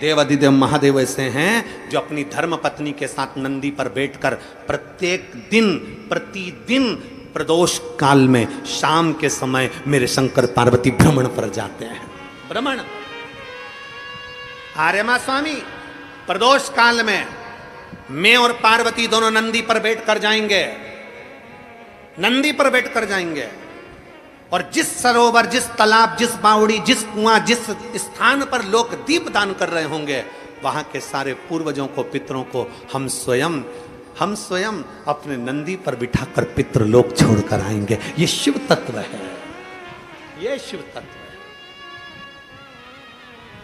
देवाधिदेव महादेव ऐसे हैं जो अपनी धर्म पत्नी के साथ नंदी पर बैठकर प्रत्येक दिन, प्रतिदिन प्रदोष काल में शाम के समय मेरे शंकर पार्वती भ्रमण पर जाते हैं। भ्रमण। आर्यमा स्वामी, प्रदोष काल में मैं और पार्वती दोनों नंदी पर बैठकर जाएंगे, नंदी पर बैठकर जाएंगे, और जिस सरोवर, जिस तालाब, जिस बावड़ी, जिस कुआं, जिस स्थान पर लोग दीप दान कर रहे होंगे, वहां के सारे पूर्वजों को, पितरों को हम स्वयं अपने नंदी पर बिठाकर पितृ लोक छोड़कर आएंगे। ये शिव तत्व है, ये शिव तत्व है।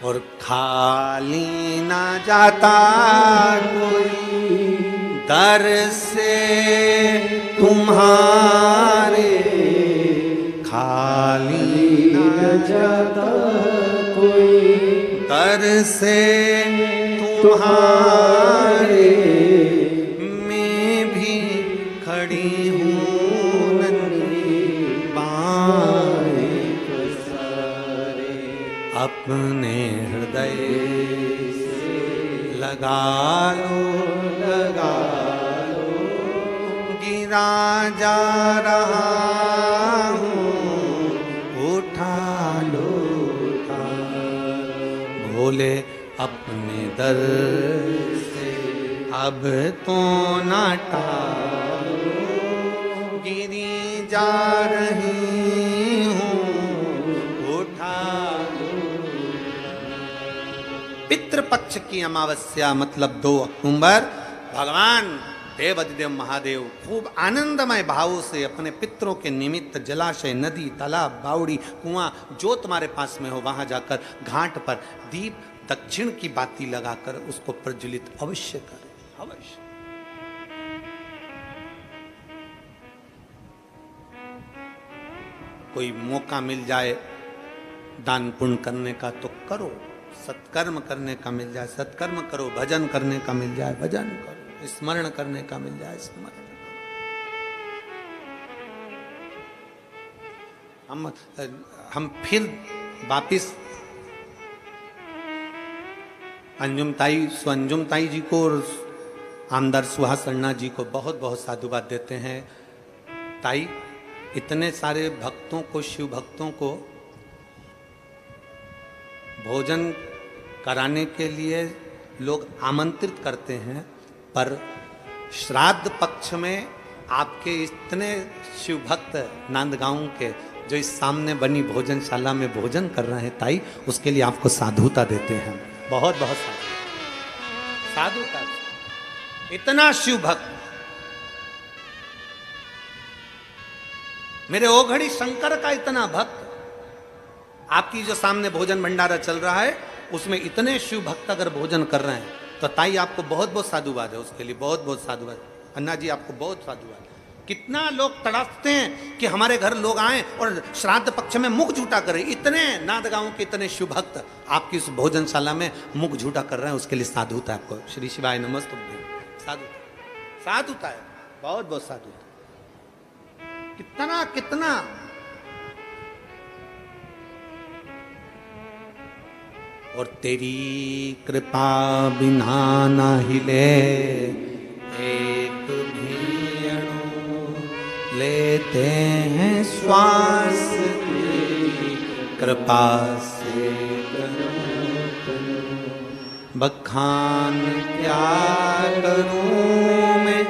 और खाली ना जाता कोई दर से तुम्हारे, खाली ना जाता कोई दर से तुम्हारे, मैं भी खड़ी हूँ नंदी बाएं पसारे, अपने हृदय से लगा लो, गिरा जा रहा बोले अपने दर से अब तो ना टालो, गिरी जा रही हूँ उठा। पितृपक्ष की अमावस्या मतलब 2 अक्टूबर भगवान देवाधिदेव महादेव खूब आनंदमय भाव से अपने पितरों के निमित्त जलाशय, नदी, तालाब, बावड़ी, कुआं जो तुम्हारे पास में हो वहां जाकर घाट पर दीप दक्षिण की बाती लगाकर उसको प्रज्वलित अवश्य करें, अवश्य। कोई मौका मिल जाए दान पुण्य करने का तो करो, सत्कर्म करने का मिल जाए सत्कर्म करो, भजन करने का मिल जाए भजन करो, स्मरण करने का मिल जाए स्मरण करो। हम फिर वापिस अंजुम ताई जी को और आमदार सुहास अन्ना जी को बहुत बहुत साधुवाद देते हैं। ताई, इतने सारे भक्तों को, शिव भक्तों को भोजन कराने के लिए लोग आमंत्रित करते हैं, पर श्राद्ध पक्ष में आपके इतने शिव भक्त नांदगांव के जो इस सामने बनी भोजनशाला में भोजन कर रहे हैं ताई, उसके लिए आपको साधुता देते हैं, बहुत बहुत साधुता। इतना शिव भक्त, मेरे ओघड़ी शंकर का इतना भक्त, आपकी जो सामने भोजन भंडारा चल रहा है उसमें इतने शिव भक्त अगर भोजन कर रहे हैं तो ताई आपको बहुत बहुत साधुवाद है, उसके लिए बहुत बहुत साधुवाद। अन्ना जी आपको बहुत साधुवाद। कितना लोग तड़पते हैं कि हमारे घर लोग आए और श्राद्ध पक्ष में मुख झूठा करें, इतने नांदगांव के इतने शिव भक्त आपकी उस भोजनशाला में मुख झूठा कर रहे हैं, उसके लिए साधुता है आपको। श्री शिवाय नमस्ते। साधुता, साधुता है, बहुत बहुत साधुता। कितना कितना और तेरी कृपा बिना न हिले एक भी अणु, लेते हैं श्वास तेरी कृपा से बखान क्या करूं मैं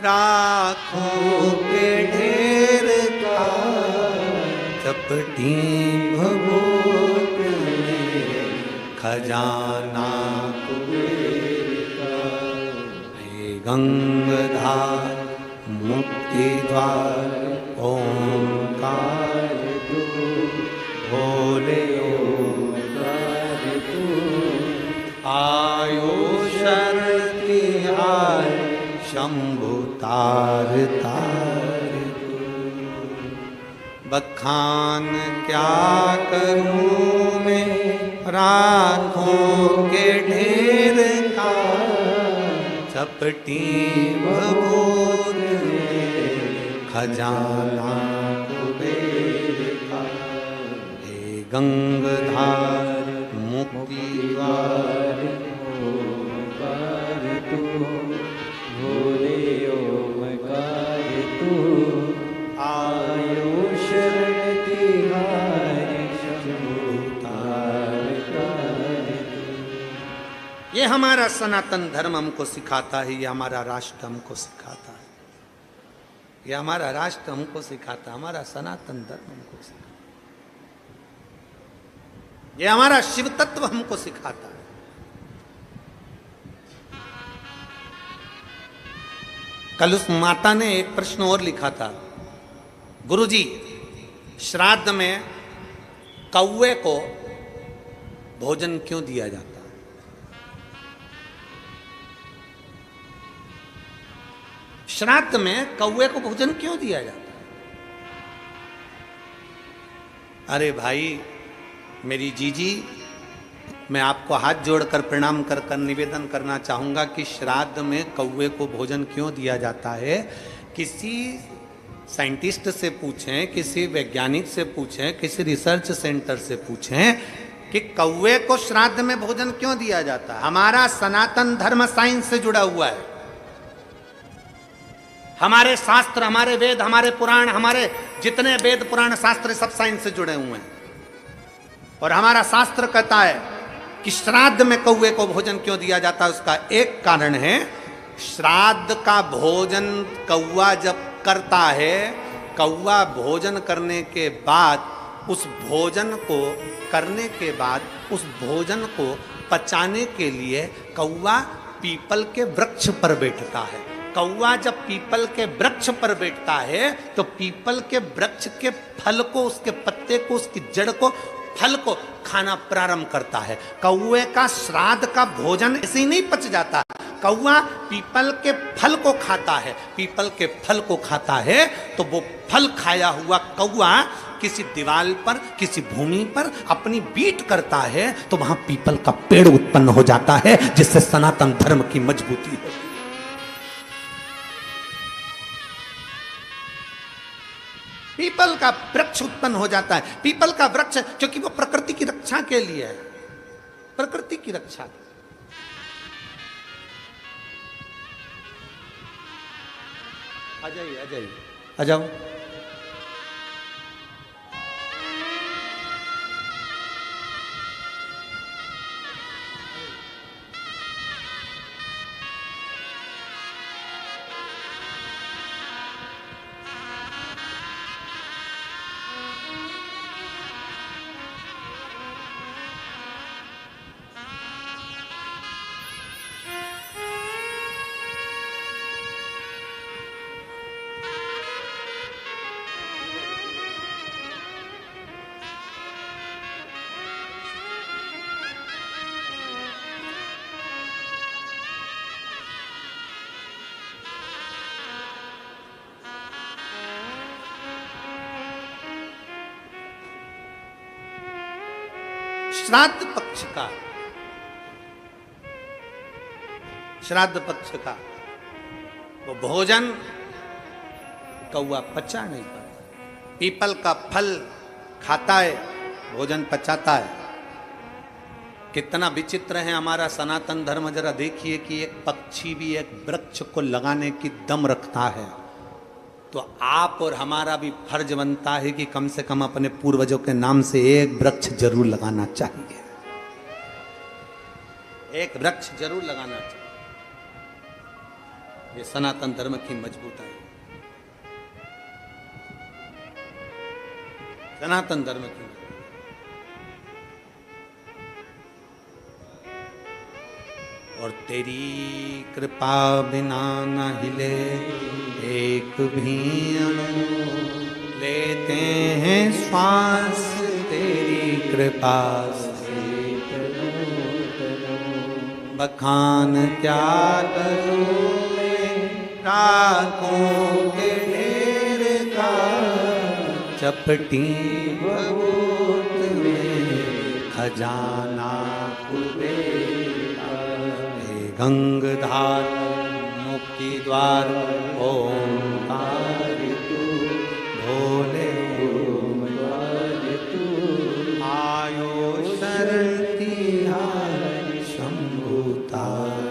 राखों के ढेर का, चपटी भभूत खजाना कुबेर का। हे गंगाधार मुक्ति द्वार ओंकार तू, भोले ओंकार तू, आयो शरण तिहार शंभु तार तार तू। बखान क्या करूं मैं राखों के ढेर का, चपटी भभूत खजाना कुबेर का। हे गंगाधार मुक्ति द्वार ओंकार तू, भोले ओंकार तू, आयो शरण तिहारी ये हमारा सनातन धर्म हमको सिखाता है, ये हमारा राष्ट्र हमको सिखाता है, ये हमारा राष्ट्र हमको सिखाता है, हमारा सनातन धर्म हमको सिखाता है, ये हमारा शिव तत्व हमको सिखाता है। कल उस माता ने एक प्रश्न और लिखा था, गुरुजी श्राद्ध में कौवे को भोजन क्यों दिया जाता है? श्राद्ध में कौवे को भोजन क्यों दिया जाता है? अरे भाई मेरी जीजी, मैं आपको हाथ जोड़कर प्रणाम कर कर निवेदन करना चाहूंगा कि श्राद्ध में कौवे को भोजन क्यों दिया जाता है, किसी साइंटिस्ट से पूछें, किसी वैज्ञानिक से पूछें, किसी रिसर्च सेंटर से पूछें कि कौवे को श्राद्ध में भोजन क्यों दिया जाता है। हमारा सनातन धर्म साइंस से जुड़ा हुआ है, हमारे शास्त्र, हमारे वेद, हमारे पुराण, हमारे जितने वेद पुराण शास्त्र सब साइंस से जुड़े हुए हैं। और हमारा शास्त्र कहता है कि श्राद्ध में कौवे को भोजन क्यों दिया जाता है, उसका एक कारण है, श्राद्ध का भोजन कौवा जब करता है कौवा भोजन करने के बाद उस भोजन को करने के बाद उस भोजन को पचाने के लिए कौवा पीपल के वृक्ष पर बैठता है। कौवा जब पीपल के वृक्ष पर बैठता है तो पीपल के वृक्ष के फल को, उसके पत्ते को, उसकी जड़ को, फल को खाना प्रारंभ करता है। कौवे का श्राद्ध का भोजन ऐसे ही नहीं पच जाता। कौवा पीपल के फल को खाता है। पीपल के फल को खाता है तो वो फल खाया हुआ कौवा किसी दीवार पर, किसी भूमि पर अपनी बीट करता है तो वहां पीपल का पेड़ उत्पन्न हो जाता है, जिससे सनातन धर्म की मजबूती होती है। पीपल का वृक्ष उत्पन्न हो जाता है। पीपल का वृक्ष क्योंकि वो प्रकृति की रक्षा के लिए है, प्रकृति की रक्षा। आ जाइए, आ जाइए, आ जाओ। श्राद्ध पक्ष का, श्राद्ध पक्ष का वो भोजन कौवा पचा नहीं पाता। पीपल का फल खाता है, भोजन पचाता है। कितना विचित्र है हमारा सनातन धर्म। जरा देखिए कि एक पक्षी भी एक वृक्ष को लगाने की दम रखता है, तो आप और हमारा भी फर्ज बनता है कि कम से कम अपने पूर्वजों के नाम से एक वृक्ष जरूर लगाना चाहिए। एक वृक्ष जरूर लगाना चाहिए। ये सनातन धर्म की मजबूताई है, सनातन धर्म की। और तेरी कृपा बिना न हिले एक भी अणु, लेते हैं श्वास तेरी कृपा से। बखान क्या करूं मैं राखों के ढेर का, चपटी बबूत में खजाना कुबेर। गंगधार मुक्ति द्वार ओंकार तू, भोले ओंकार तू, आयो शरण तिहार शंभुतार।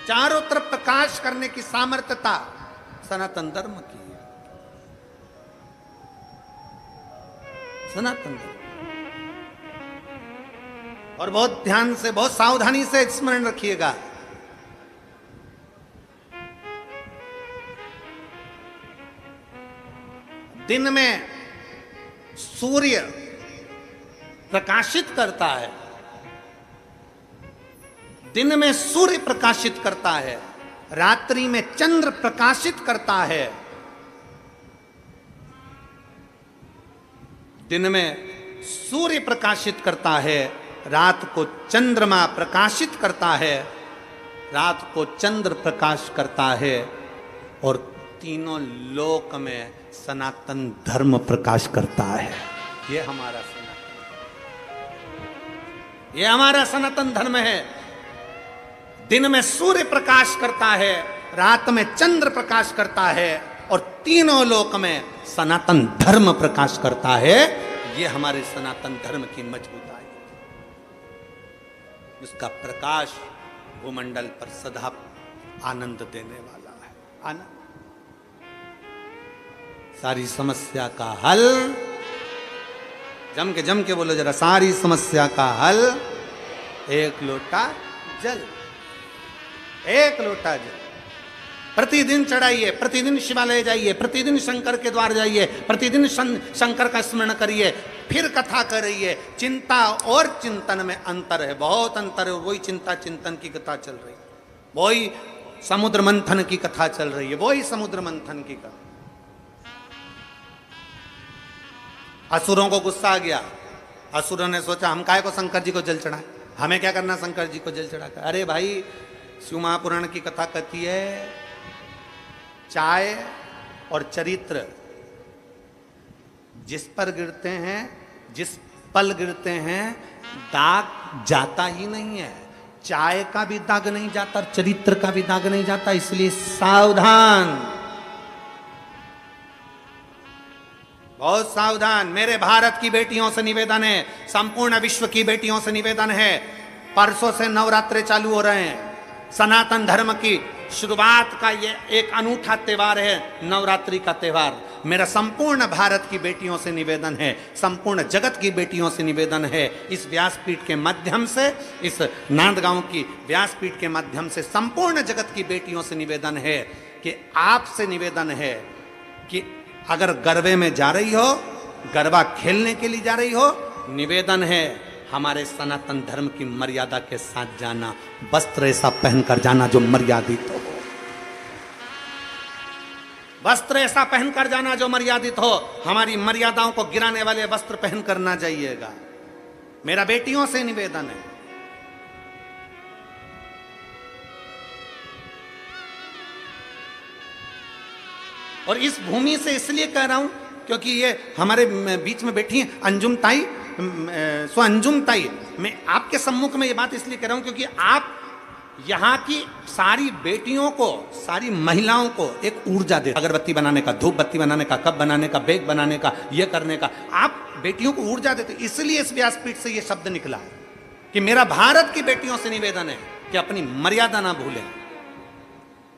चारों तरफ प्रकाश करने की सामर्थ्यता सनातन धर्म की है। सनातन धर्म। और बहुत ध्यान से, बहुत सावधानी से स्मरण रखिएगा। दिन में सूर्य प्रकाशित करता है, दिन में सूर्य प्रकाशित करता है, रात्रि में चंद्र प्रकाशित करता है। दिन में सूर्य प्रकाशित करता है, रात को चंद्रमा प्रकाशित करता है, रात को चंद्र प्रकाश करता है, और तीनों लोक में सनातन धर्म प्रकाश करता है। ये हमारा सनातन, ये हमारा सनातन धर्म है। दिन में सूर्य प्रकाश करता है, रात में चंद्र प्रकाश करता है, और तीनों लोक में सनातन धर्म प्रकाश करता है। ये हमारे सनातन धर्म की मजबूताई, उसका प्रकाश भूमंडल पर सदा आनंद देने वाला है। आनंद सारी समस्या का हल, जम के बोलो जरा, सारी समस्या का हल एक लोटा जल, एक लोटा जल। प्रतिदिन चढ़ाइए, प्रतिदिन शिवालय जाइए, प्रतिदिन शंकर के द्वार जाइए, प्रतिदिन शंकर का स्मरण करिए, फिर कथा करिए। चिंता और चिंतन में अंतर है, बहुत अंतर है। वही चिंता चिंतन की कथा चल रही है, वही समुद्र मंथन की कथा चल रही है, वही समुद्र मंथन की कथा। असुरों को गुस्सा आ गया, असुरों ने सोचा हम काय को शंकर जी को जल चढ़ाएं, हमें क्या करना शंकर जी को जल चढ़ाकर। अरे भाई, शिव महापुराण की कथा कहती है चाय और चरित्र जिस पर गिरते हैं, जिस पल गिरते हैं, दाग जाता ही नहीं है। चाय का भी दाग नहीं जाता और चरित्र का भी दाग नहीं जाता, इसलिए सावधान, बहुत सावधान। मेरे भारत की बेटियों से निवेदन है, संपूर्ण विश्व की बेटियों से निवेदन है, परसों से नवरात्रे चालू हो रहे हैं। सनातन धर्म की शुरुआत का ये एक अनूठा त्योहार है, नवरात्रि का त्योहार। मेरा संपूर्ण भारत की बेटियों से निवेदन है, संपूर्ण जगत की बेटियों से निवेदन है, इस व्यासपीठ के माध्यम से, इस नांदगांव की व्यासपीठ के माध्यम से संपूर्ण जगत की बेटियों से निवेदन है कि आपसे निवेदन है कि अगर गरबे में जा रही हो, गरबा खेलने के लिए जा रही हो, निवेदन है हमारे सनातन धर्म की मर्यादा के साथ जाना, वस्त्र ऐसा पहनकर जाना जो मर्यादित हो, वस्त्र ऐसा पहनकर जाना जो मर्यादित हो। हमारी मर्यादाओं को गिराने वाले वस्त्र पहनकर ना जाइएगा, मेरा बेटियों से निवेदन है। और इस भूमि से इसलिए कह रहा हूं क्योंकि ये हमारे बीच में बैठी हैं अंजुम ताई, सो अंजुम ताई, मैं आपके सम्मुख में ये बात इसलिए कह रहा हूं क्योंकि आप यहाँ की सारी बेटियों को, सारी महिलाओं को एक ऊर्जा दे, अगरबत्ती बनाने का, धूप बत्ती बनाने का, कप बनाने का, बेग बनाने का, ये करने का, आप बेटियों को ऊर्जा देते। इसलिए इस व्यासपीठ से ये शब्द निकला है कि मेरा भारत की बेटियों से निवेदन है कि अपनी मर्यादा ना भूलें,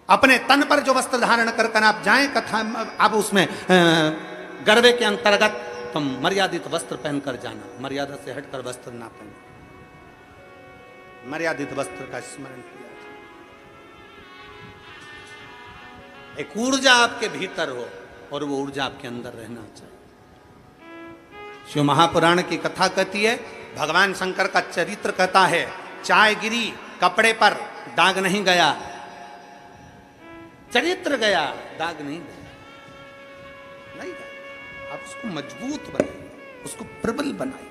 अपने तन पर जो वस्त्र धारण कर कर आप जाएं कथा, आप उसमें गरबे के अंतर्गत तो मर्यादित वस्त्र पहनकर जाना, मर्यादा से हटकर वस्त्र ना पहनना, मर्यादित वस्त्र का स्मरण किया। एक ऊर्जा आपके भीतर हो और वो ऊर्जा आपके अंदर रहना चाहिए। शिव महापुराण की कथा कहती है, भगवान शंकर का चरित्र कहता है, चाय गिरी कपड़े पर, दाग नहीं गया, चरित्र गया, दाग नहीं गया, नहीं गया। आप उसको मजबूत बनाइए, उसको प्रबल बनाइए।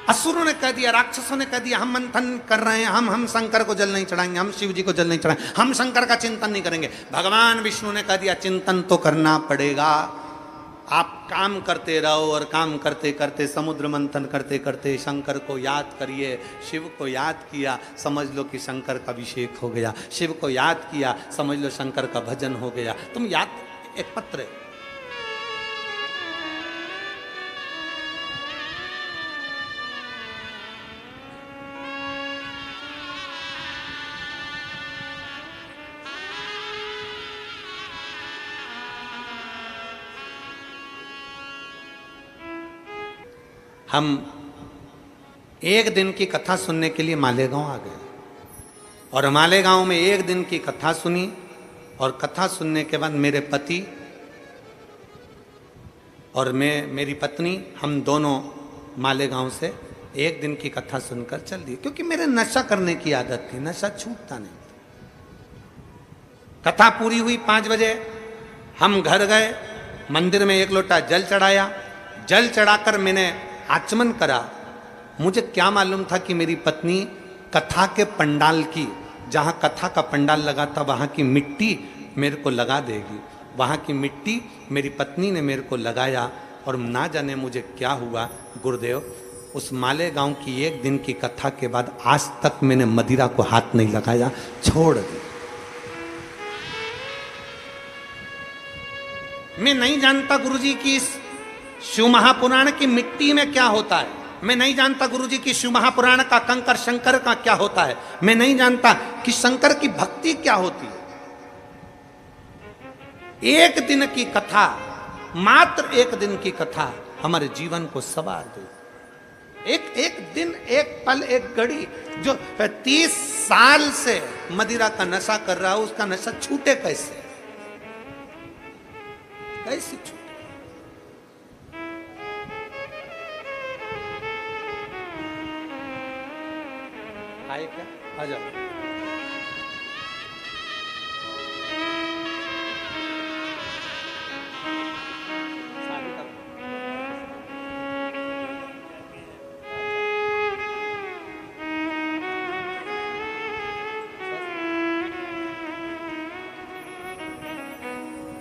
असुरों ने कह दिया, राक्षसों ने कह दिया, हम मंथन कर रहे हैं, हम शंकर को जल नहीं चढ़ाएंगे, हम शिव जी को जल नहीं चढ़ाएंगे, हम शंकर का चिंतन नहीं करेंगे। भगवान विष्णु ने कह दिया, चिंतन तो करना पड़ेगा। आप काम करते रहो और काम करते करते, समुद्र मंथन करते करते शंकर को याद करिए। शिव को याद किया, समझ लो कि शंकर का अभिषेक हो गया। शिव को याद किया, समझ लो शंकर का भजन हो गया। तुम याद, एक पत्र है, हम एक दिन की कथा सुनने के लिए मालेगांव आ गए और मालेगांव में एक दिन की कथा सुनी और कथा सुनने के बाद मेरे पति और मेरी पत्नी, हम दोनों मालेगांव से एक दिन की कथा सुनकर चल दिए, क्योंकि मेरे नशा करने की आदत थी, नशा छूटता नहीं। कथा पूरी हुई 5 बजे, हम घर गए, मंदिर में 1 लोटा जल चढ़ाया। जल चढ़ाकर मैंने आचमन करा। मुझे क्या मालूम था कि मेरी पत्नी कथा के पंडाल की, जहाँ कथा का पंडाल लगा था वहाँ की मिट्टी मेरे को लगा देगी। वहाँ की मिट्टी मेरी पत्नी ने मेरे को लगाया और ना जाने मुझे क्या हुआ। गुरुदेव, उस मालेगांव की एक दिन की कथा के बाद आज तक मैंने मदिरा को हाथ नहीं लगाया, छोड़ दी। मैं नहीं जानता गुरुजी की इस शिव महापुराण की मिट्टी में क्या होता है। मैं नहीं जानता गुरुजी की शिव महापुराण का कंकर शंकर का क्या होता है। मैं नहीं जानता कि शंकर की भक्ति क्या होती है। एक दिन की कथा, मात्र एक दिन की कथा हमारे जीवन को सवार दे। एक दिन, एक पल, एक घड़ी जो 30 साल से मदिरा का नशा कर रहा हो, उसका नशा छूटे कैसे? कैसे छूटे? आए क्या? आ जाओ।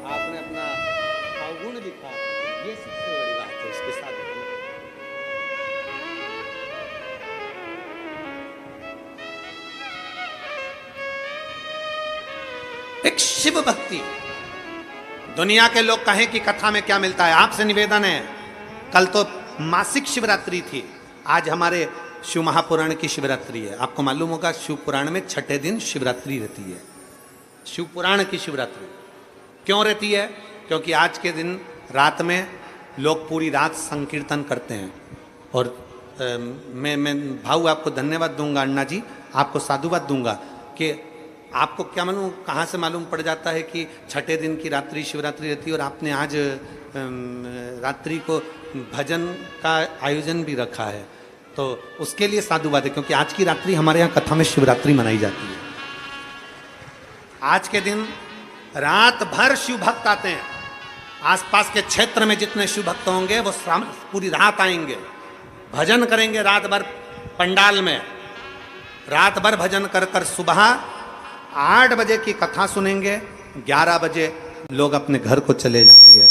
आपने अपना अवगुण लिखा, ये सबसे बड़ी बात है उसके साथ। एक शिव भक्ति। दुनिया के लोग कहें कि कथा में क्या मिलता है, आपसे निवेदन है, कल तो मासिक शिवरात्रि थी, आज हमारे शिव महापुराण की शिवरात्रि है। आपको मालूम होगा शिव पुराण में छठे दिन शिवरात्रि रहती है। शिव पुराण की शिवरात्रि क्यों रहती है? क्योंकि आज के दिन रात में लोग पूरी रात संकीर्तन करते हैं। और मैं भाऊ आपको धन्यवाद दूंगा, अन्ना जी आपको साधुवाद दूंगा कि आपको क्या मालूम, कहाँ से मालूम पड़ जाता है कि छठे दिन की रात्रि शिवरात्रि रहती है, और आपने आज रात्रि को भजन का आयोजन भी रखा है, तो उसके लिए साधुवाद है। क्योंकि आज की रात्रि हमारे यहाँ कथा में शिवरात्रि मनाई जाती है। आज के दिन रात भर शिव भक्त आते हैं। आसपास के क्षेत्र में जितने शिव भक्त होंगे वो पूरी रात आएंगे, भजन करेंगे रात भर पंडाल में, रात भर भजन कर कर सुबह 8 बजे की कथा सुनेंगे, 11 बजे लोग अपने घर को चले जाएंगे।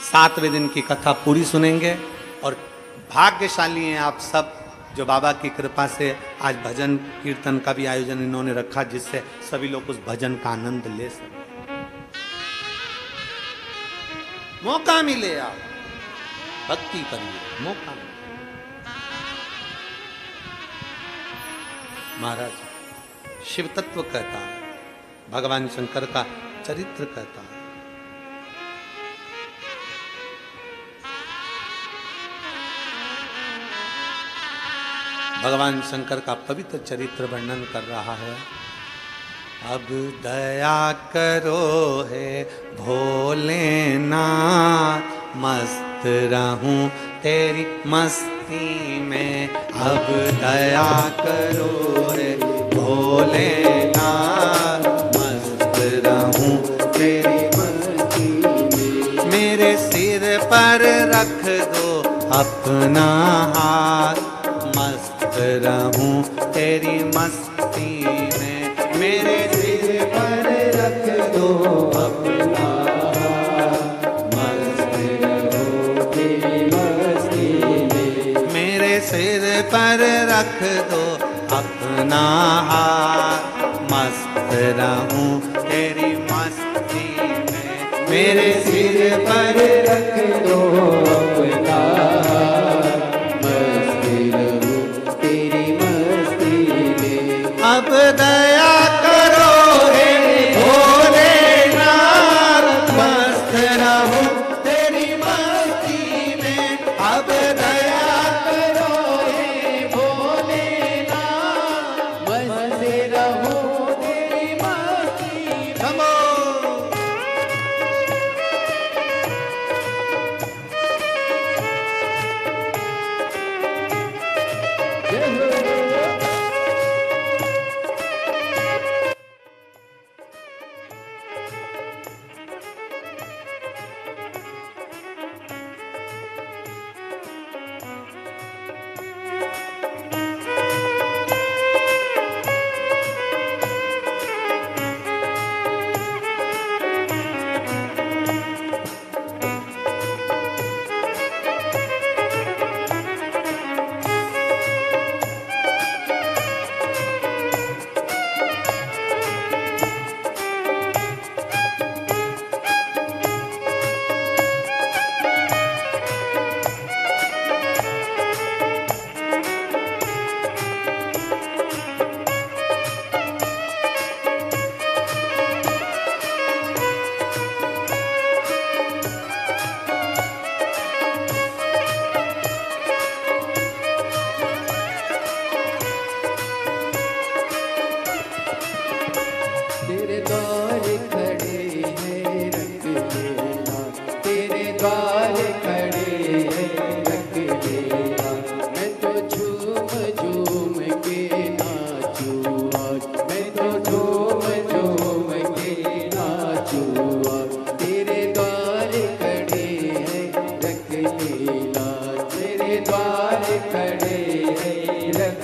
7वें दिन की कथा पूरी सुनेंगे। और भाग्यशाली हैं आप सब जो बाबा की कृपा से आज भजन कीर्तन का भी आयोजन इन्होंने रखा, जिससे सभी लोग उस भजन का आनंद ले सकें। मौका मिले आप भक्ति करिए, मौका मिले। महाराज शिव तत्व कहता है, भगवान शंकर का चरित्र कहता है। भगवान शंकर का पवित्र चरित्र वर्णन कर रहा है। अब दया करो हे भोलेनाथ, मस्त रहूं तेरी मस्ती में। अब दया करो हे भोलेनाथ, मस्त रहूं तेरी मस्ती में। मेरे सिर पर रख दो अपना हाथ, मस्त रहूं तेरी मस्ती में। मेरे सिर पर रख दो अपना हाथ, मस्त रहूं तेरी मस्ती में। मेरे सिर पर रख दो अपना हाथ, मस्त रहूं तेरी मस्ती में। मेरे सिर पर रख दो अपना अब दया करो हे भोलेनाथ, मस्त रहूं तेरी मस्ती में। अब दया करो हे भोलेनाथ, मस्त रहूं तेरी मस्ती में।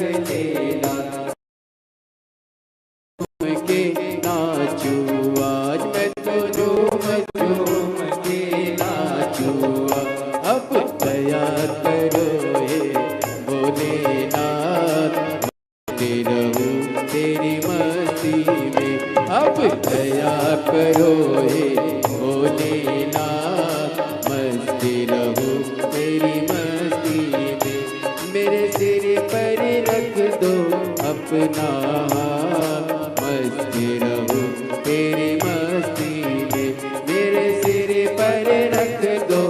लेना, के नाचू आज मैं तो झूम झूम के नाचू। अब दया करो हे भोलेनाथ, मस्ती रहूं तेरी मस्ती में। अब दया करो हे भोलेनाथ, मस्ती रहूं तेरी मस्ती में। मेरे सिर पर रख दो अपना हाथ, मस्ती रहूं तेरी मस्ती में। मेरे सिर पर रख दो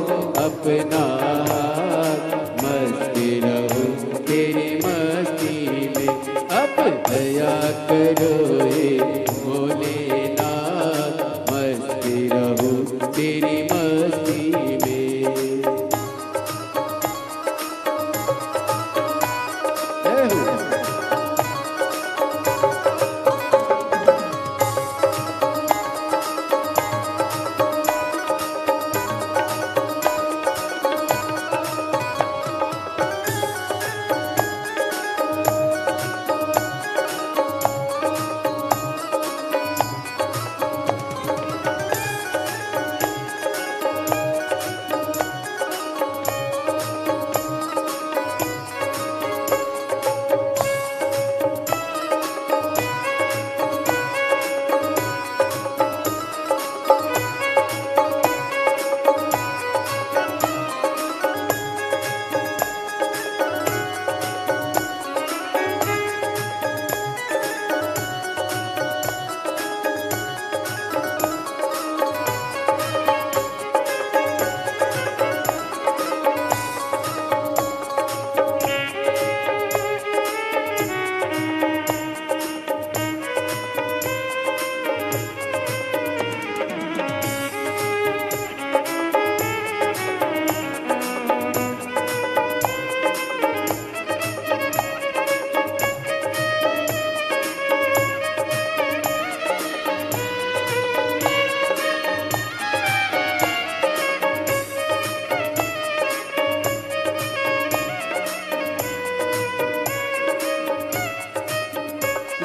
अपना हाथ, मस्ती रहूं तेरी मस्ती में। अब दया करो हे भोलेनाथ, मस्ती रहूं तेरी मस्ती में।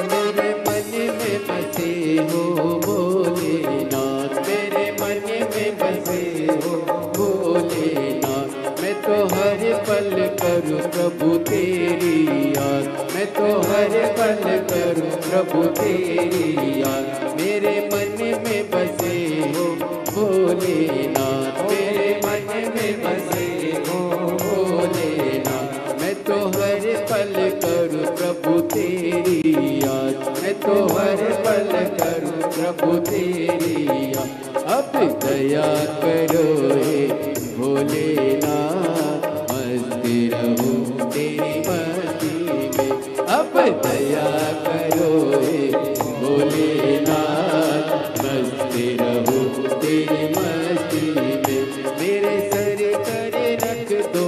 मेरे मन में बसे हो भोलेनाथ, मेरे मन में बसे हो भोलेनाथ। मैं तो हर पल करूँ प्रभु तेरी याद, मैं तो हर पल करूँ प्रभु तेरी याद। मेरे मन में बसे हो भोलेनाथ, मेरे मन में बसे हो भोलेनाथ। मैं तो हर पल करूँ प्रभु तेरी याद, मैं तो हर पल करूँ प्रभु तेरी याद। अब दया करो हे भोलेनाथ, मस्ती रहूं तेरी मस्ती में। अब दया करो हे भोलेनाथ, मस्ती रहूं तेरी मस्ती में। मेरे सर पर रख दो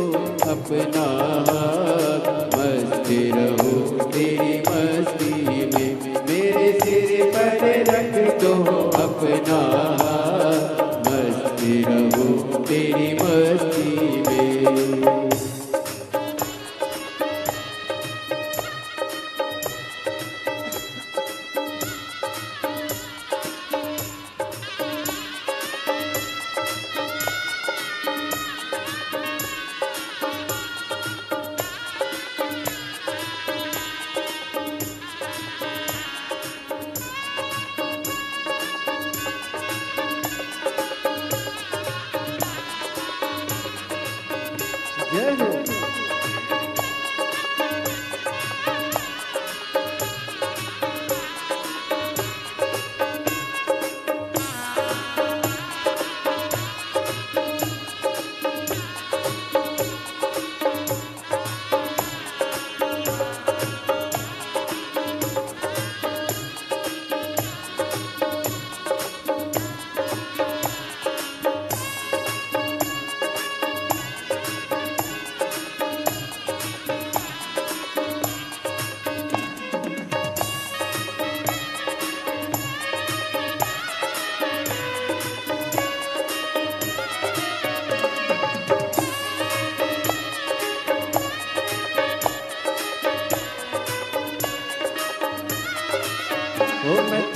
अपना हाथ, मस्ती रहूं तेरी मस्ती में। मेरे सिर पर रख दो अपना हाथ, मस्ती रहूं तेरी मस्ती में।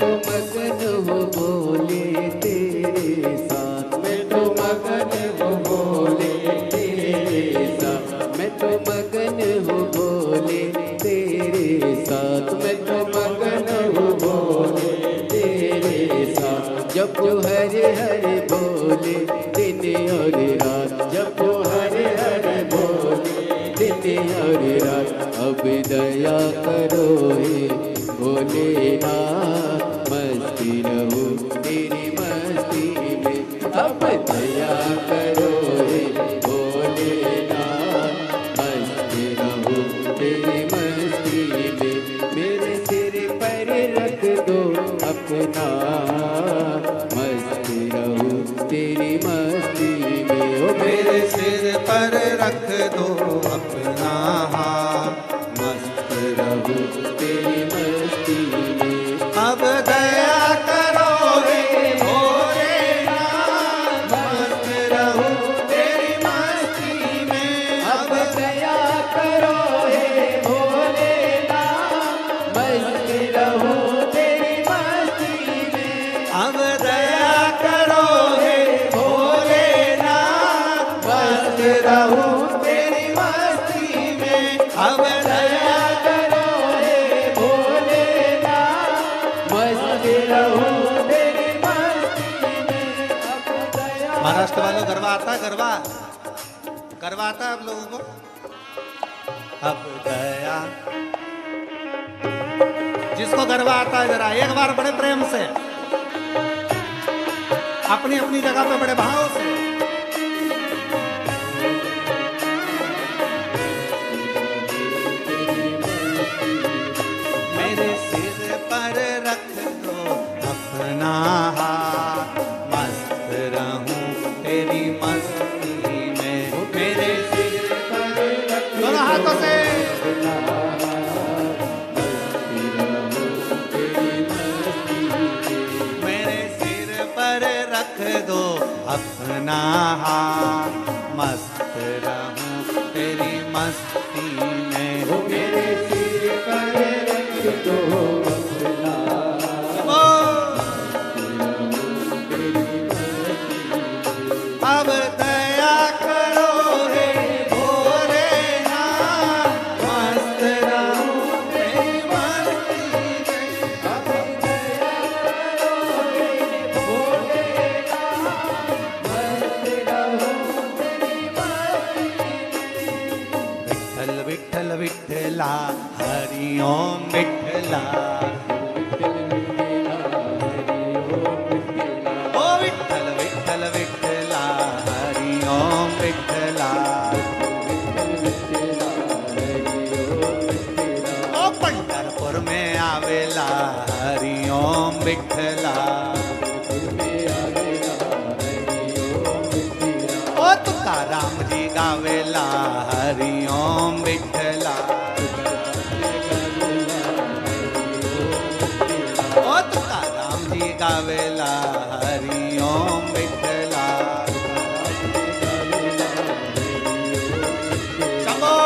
तो मगन हूँ भोले तेरे साथ, मैं तो मगन हूँ भोले तेरे साथ, मैं तो मगन हूँ भोले तेरे साथ, मैं तो मगन हूँ भोले तेरे साथ। जब तो हरे हरे बोले दिन और रात, जब तो हरे हरे बोले दिन और रात। अब दया करो हे भोलेनाथ, मस्ती रहूं तेरी मस्ती में। अब दया करो हे भोलेनाथ, मस्ती रहूं तेरी मस्ती में। मेरे सिर पर रख दो अपना, मस्ती रहूं तेरी मस्ती में। ओ मेरे सिर पर रख दो अपना हाथ, मस्त रहूं तेरी मस्ती में। अब दया करो हे भोलेनाथ, मस्त रहूं तेरी मस्ती में। अब दया करो हे भोलेनाथ, मस्त रहूं तेरी मस्ती में। अब दया करो हे भोलेनाथ, मस्त रहूं तेरी मस्ती में। अब दया करो हे भोलेनाथ, मस्त रहूं तेरी मस्ती में। अब दया महाराष्ट्र वालों गरबा आता है? गरबा गरबा आता है आप लोगों को? अब दया, जिसको गरबा आता है जरा एक बार बड़े प्रेम से अपनी अपनी जगह पे बड़े भाव से। मेरे सिर पर रख दो अपना हाथ, मस्त रहूं तेरी मस्ती में। मेरे सिर पर रख दोनों हाथों से मेरे सिर पर रख दो अपना हाथ, मस्त रहूं तेरी मस्ती में। मेरे सिर पर रख दो अपना, अब दया करो हे भोलेनाथ, मस्त रहूं तेरी मस्ती में। अब दया करो हे भोलेनाथ, मस्त रहूं तेरी मस्ती में। विठ्ठल विठ्ठल विठ्ठला, हरि ओम विठ्ठला। ओ विठ्ठल विठ्ठल विठ्ठला, हरि ओम विठ्ठला। ओ पंढरपुर में आवेला, हरि ओम विठ्ठला। ओ तुकाराम जी गावेला, हरि ओम विठ्ठला। ओ तुकाराम जी गावेला, हरि ओम विठ्ठला। शंभो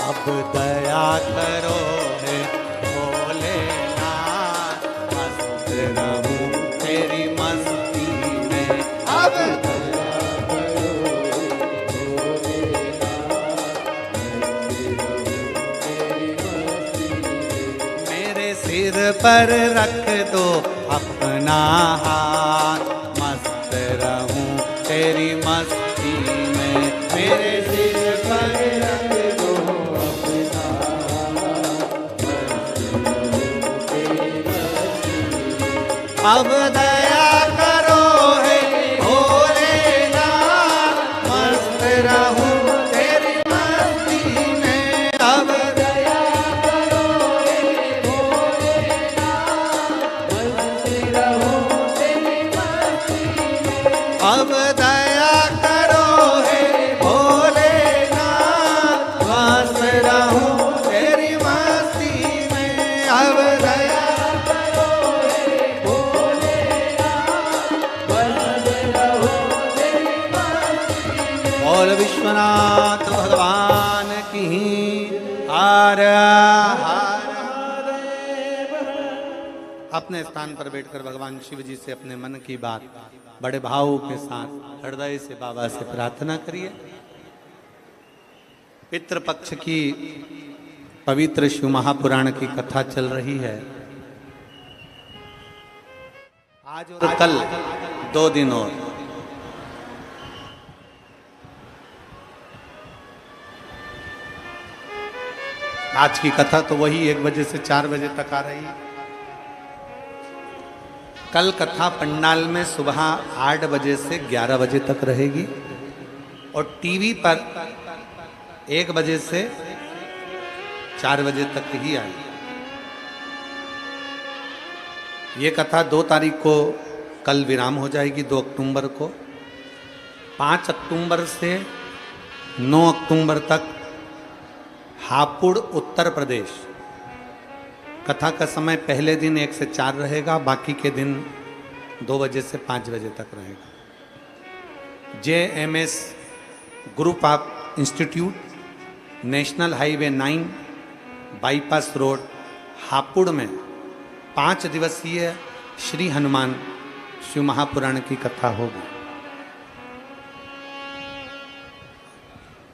अब दया करो हे भोलेनाथ, मस्त रहूं तेरी मस्ती में। अब दया करो हे भोलेनाथ, मेरे सिर पर रख दो अपना हाथ, मस्त रहूं तेरी मस्ती में। मेरे सिर पर रख दो अपना हाथ, अब दया करो हे भोलेनाथ, अब दया करो हे भोलेनाथ, बस रहूं तेरी मस्ती में। अब दया करो हे भोलेनाथ, बस रहूं तेरी मस्ती में। बोल विश्वनाथ भगवान की हर हर। अपने स्थान पर बैठकर भगवान शिव जी से अपने मन की बात बड़े भाव के साथ हृदय से बाबा से प्रार्थना करिए। पितृपक्ष की पवित्र शिव महापुराण की कथा चल रही है। आज और कल 2 दिन और। आज की कथा तो वही 1 बजे से 4 बजे तक आ रही है। कल कथा पंडाल में सुबह 8 बजे से 11 बजे तक रहेगी और टीवी पर 1 बजे से 4 बजे तक ही आएगी। ये कथा 2 तारीख को कल विराम हो जाएगी, 2 अक्टूबर को। 5 अक्टूबर से 9 अक्टूबर तक हापुड़ उत्तर प्रदेश। कथा का समय पहले दिन 1 से 4 रहेगा, बाकी के दिन 2 बजे से 5 बजे तक रहेगा। JMS group of institute, national highway 9, bypass road, Hapur में 5 दिवसीय श्री हनुमान शिव महापुराण की कथा होगी।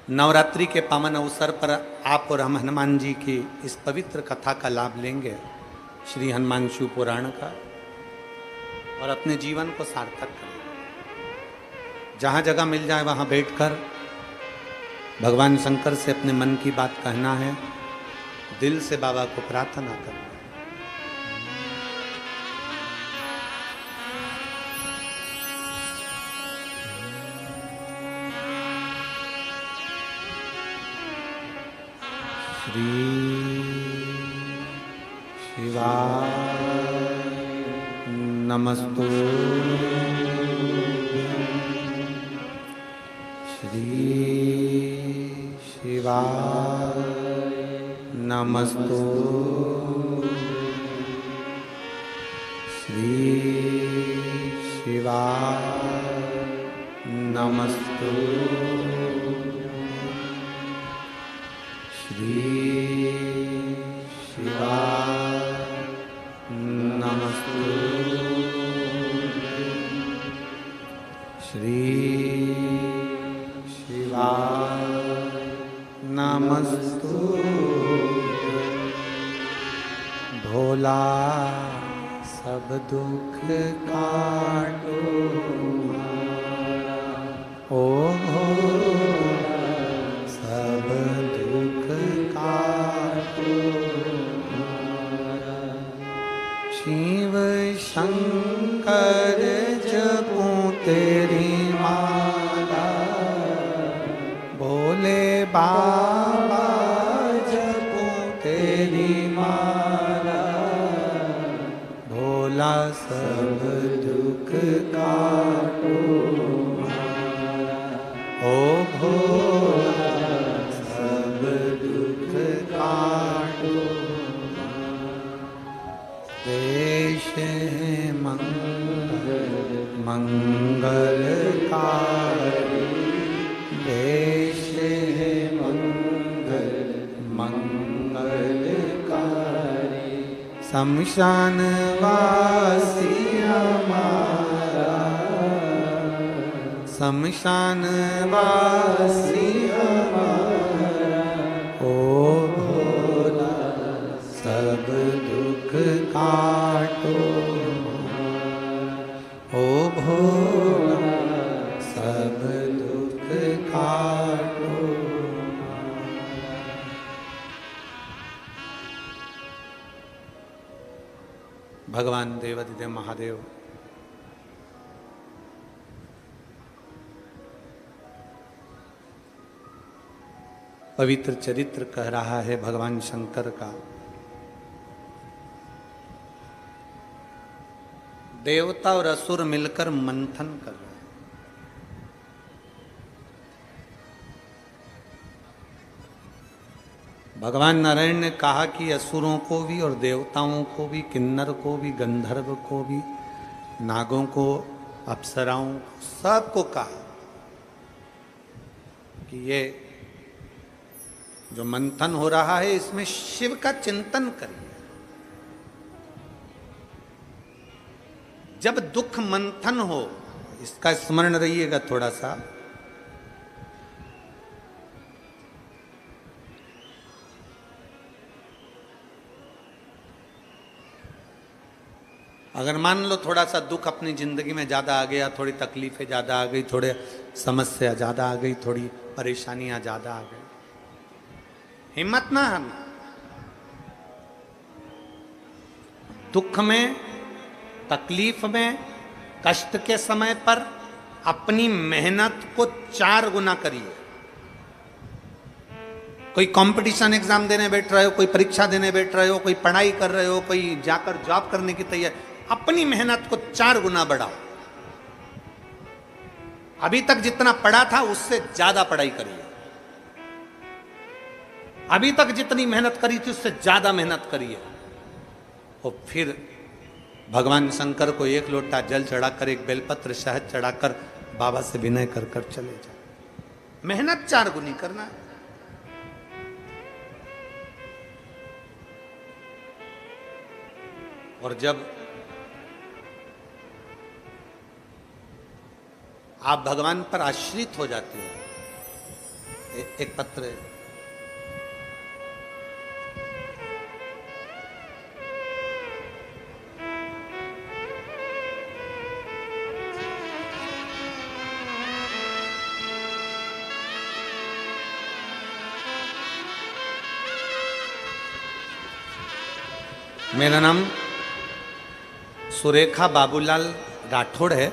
नवरात्रि के पावन अवसर पर आप और हम हनुमान जी की इस पवित्र कथा का लाभ लेंगे, श्री हनुमान शिव पुराण का, और अपने जीवन को सार्थक करेंगे। जहाँ जगह मिल जाए वहाँ बैठकर भगवान शंकर से अपने मन की बात कहना है, दिल से बाबा को प्रार्थना करना है। श्री शिवाय नमस्तु, श्री शिवाय नमस्तु, श्री शिवाय नमस्तु, श्री शिवाय नमस्तु, श्री शिवाय नमस्तु। भोला सब दुख काटो ओ भोला सब दुख काटो। शिव शंकर जपूं तेरी माला, भोले बाबा जपूं तेरी माला, भोला सब दुख काटो ओ भोला सब दुख काटो। देश है मंगलकारी, देश है मंगलकारी। शमशान वासी हमारा, शमशान वासी हमारा, ओ भोला सब दुख काटो ओ भोला सब दुख काटो। भगवान देवाधिदेव महादेव पवित्र चरित्र कह रहा है भगवान शंकर का। देवता और असुर मिलकर मंथन कर रहे हैं। भगवान नारायण ने कहा कि असुरों को भी और देवताओं को भी, किन्नर को भी, गंधर्व को भी, नागों को, अप्सराओं, सबको कहा कि ये जो मंथन हो रहा है इसमें शिव का चिंतन करिए। जब दुख मंथन हो, इसका स्मरण रहिएगा थोड़ा सा, अगर मान लो थोड़ा सा दुख अपनी जिंदगी में ज्यादा आ गया, थोड़ी तकलीफें ज्यादा आ गई, थोड़े समस्या ज्यादा आ गई, थोड़ी परेशानियां ज्यादा आ गई, हिम्मत ना हारना। दुख में, तकलीफ में, कष्ट के समय पर अपनी मेहनत को 4 गुना करिए। कोई कंपटीशन एग्जाम देने बैठ रहे हो, कोई परीक्षा देने बैठ रहे हो, कोई पढ़ाई कर रहे हो, कोई जाकर जॉब करने की तैयारी, अपनी मेहनत को 4 गुना बढ़ाओ। अभी तक जितना पढ़ा था उससे ज्यादा पढ़ाई करिए। अभी तक जितनी मेहनत करी थी उससे ज्यादा मेहनत करिए। और फिर भगवान शंकर को 1 लोटा जल चढ़ाकर, 1 बेलपत्र शहद चढ़ाकर बाबा से विनय कर कर चले जाओ। मेहनत 4 गुनी करना है। और जब आप भगवान पर आश्रित हो जाते हैं, एक पत्र है, मेरा नाम सुरेखा बाबूलाल राठौड़ है।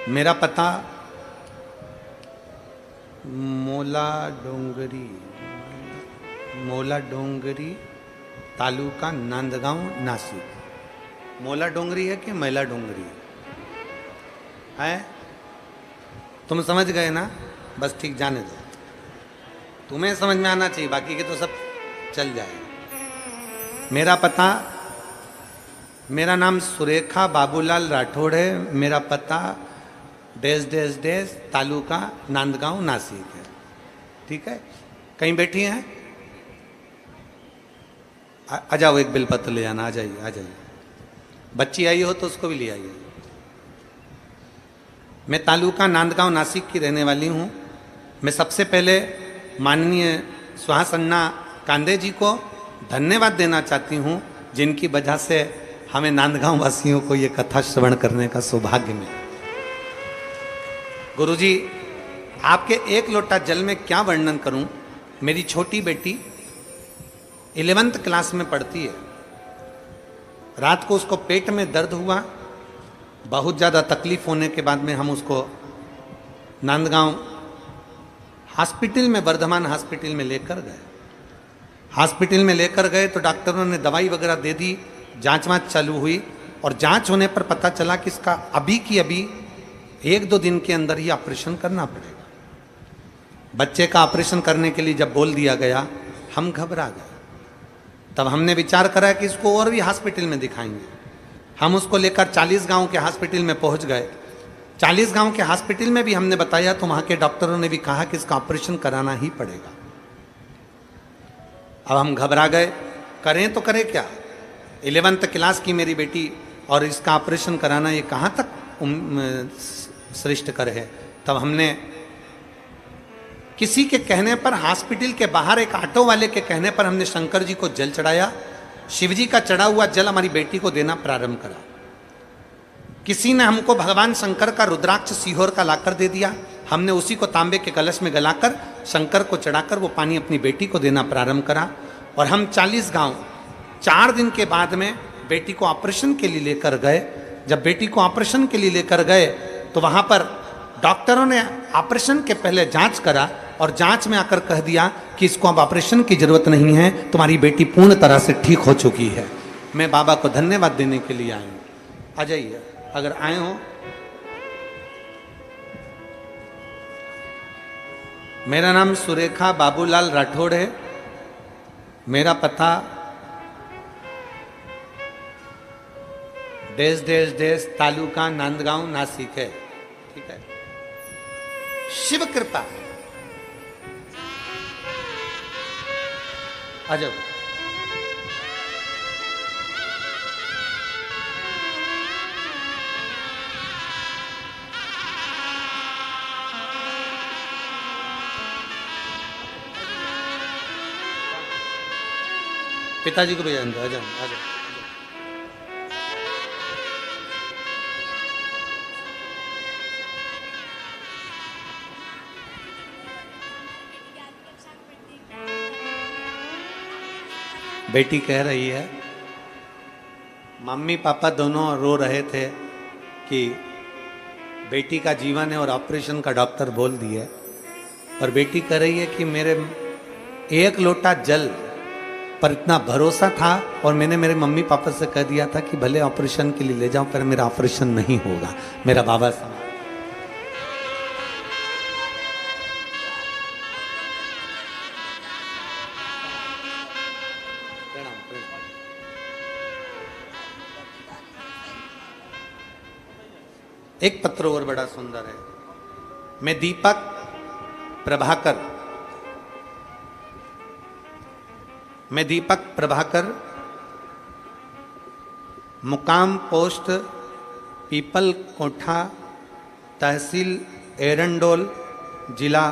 मेरा पता मोला डोंगरी तालुका नांदगांव नासिक। मोला डोंगरी है कि मैला डोंगरी है? तुम समझ गए ना? बस ठीक, जाने दो, तुम्हें समझ में आना चाहिए, बाकी के तो सब चल जाएगा। मेरा पता, मेरा नाम सुरेखा बाबूलाल राठौड़ है। मेरा पता डेस डेस डेस तालुका नांदगांव नासिक है। ठीक है, कहीं बैठी हैं? आ जाओ, 1 बेलपत्र ले जाना। आ जाइए, आ जाइए। बच्ची आई हो तो उसको भी ले आइए। मैं तालुका नांदगांव नासिक की रहने वाली हूँ। मैं सबसे पहले माननीय सुहास अन्ना कांदे जी को धन्यवाद देना चाहती हूँ, जिनकी वजह से हमें नांदगांव वासियों को ये कथा श्रवण करने का सौभाग्य मिला। गुरुजी, आपके 1 लोटा जल में क्या वर्णन करूं। मेरी छोटी बेटी 11th क्लास में पढ़ती है। रात को उसको पेट में दर्द हुआ, बहुत ज़्यादा तकलीफ होने के बाद में हम उसको नांदगांव हॉस्पिटल में, वर्धमान हॉस्पिटल में लेकर गए। हॉस्पिटल में लेकर गए तो डॉक्टरों ने दवाई वगैरह दे दी, जांच वाँच चालू हुई और जांच होने पर पता चला कि इसका अभी की अभी 1-2 दिन के अंदर ही ऑपरेशन करना पड़ेगा। बच्चे का ऑपरेशन करने के लिए जब बोल दिया गया, हम घबरा गए। तब हमने विचार करा कि इसको और भी हॉस्पिटल में दिखाएंगे। हम उसको लेकर 40 गांव के हॉस्पिटल में पहुंच गए। 40 गांव के हॉस्पिटल में भी हमने बताया तो वहाँ के डॉक्टरों ने भी कहा कि इसका ऑपरेशन कराना ही पड़ेगा। अब हम घबरा गए, करें तो करें क्या? 11th क्लास की मेरी बेटी और इसका ऑपरेशन कराना ये कहाँ तक श्रेष्ठ कर है। तब हमने किसी के कहने पर, हॉस्पिटल के बाहर एक ऑटो वाले के कहने पर हमने शंकर जी को जल चढ़ाया। शिव जी का चढ़ा हुआ जल हमारी बेटी को देना प्रारंभ करा। किसी ने हमको भगवान शंकर का रुद्राक्ष सीहोर का लाकर दे दिया। हमने उसी को तांबे के कलश में गलाकर शंकर को चढ़ाकर वो पानी अपनी बेटी को देना प्रारंभ करा। और हम 40 गांव 4 दिन के बाद में बेटी को ऑपरेशन के लिए लेकर गए। जब बेटी को ऑपरेशन के लिए लेकर गए तो वहाँ पर डॉक्टरों ने ऑपरेशन के पहले जांच करा और जांच में आकर कह दिया कि इसको अब ऑपरेशन की जरूरत नहीं है, तुम्हारी बेटी पूर्ण तरह से ठीक हो चुकी है। मैं बाबा को धन्यवाद देने के लिए आया हूँ। आ जाइए, अगर आए हो। मेरा नाम सुरेखा बाबूलाल राठौड़ है। मेरा पता देश देश देश तालुका नांदगांव नासिक है। ठीक है, शिव कृपा। आ जाओ। पिताजी को भी जान दो। आ जाओ, आ जाओ। बेटी कह रही है, मम्मी पापा दोनों रो रहे थे कि बेटी का जीवन है और ऑपरेशन का डॉक्टर बोल दिया। और बेटी कह रही है कि मेरे एक लोटा जल पर इतना भरोसा था और मैंने मेरे मम्मी पापा से कह दिया था कि भले ऑपरेशन के लिए ले जाओ पर मेरा ऑपरेशन नहीं होगा, मेरा बाबा साहब। एक पत्र और बड़ा सुंदर है। मैं दीपक प्रभाकर मुकाम पोस्ट पीपल कोठा तहसील एरंडोल जिला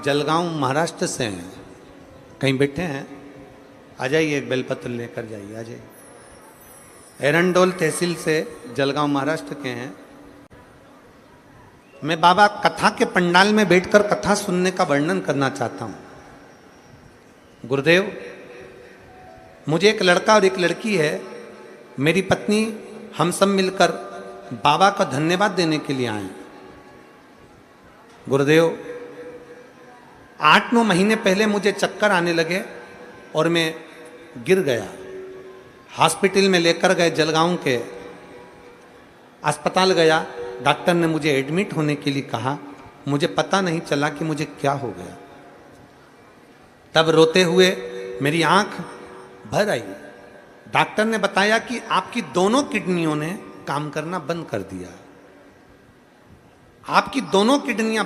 जलगांव महाराष्ट्र से हैं। कहीं बैठे हैं? आ जाइए, एक बेलपत्र लेकर जाइए। आ जाइए। एरंडोल तहसील से जलगांव महाराष्ट्र के हैं। मैं बाबा कथा के पंडाल में बैठकर कथा सुनने का वर्णन करना चाहता हूं। गुरुदेव, मुझे एक लड़का और एक लड़की है। मेरी पत्नी, हम सब मिलकर बाबा का धन्यवाद देने के लिए आए। गुरुदेव, 8-9 महीने पहले मुझे चक्कर आने लगे और मैं गिर गया। हॉस्पिटल में लेकर गए, जलगांव के अस्पताल गया। डॉक्टर ने मुझे एडमिट होने के लिए कहा। मुझे पता नहीं चला कि मुझे क्या हो गया। तब रोते हुए मेरी आंख भर आई। डॉक्टर ने बताया कि आपकी दोनों किडनियों ने काम करना बंद कर दिया। आपकी दोनों किडनियां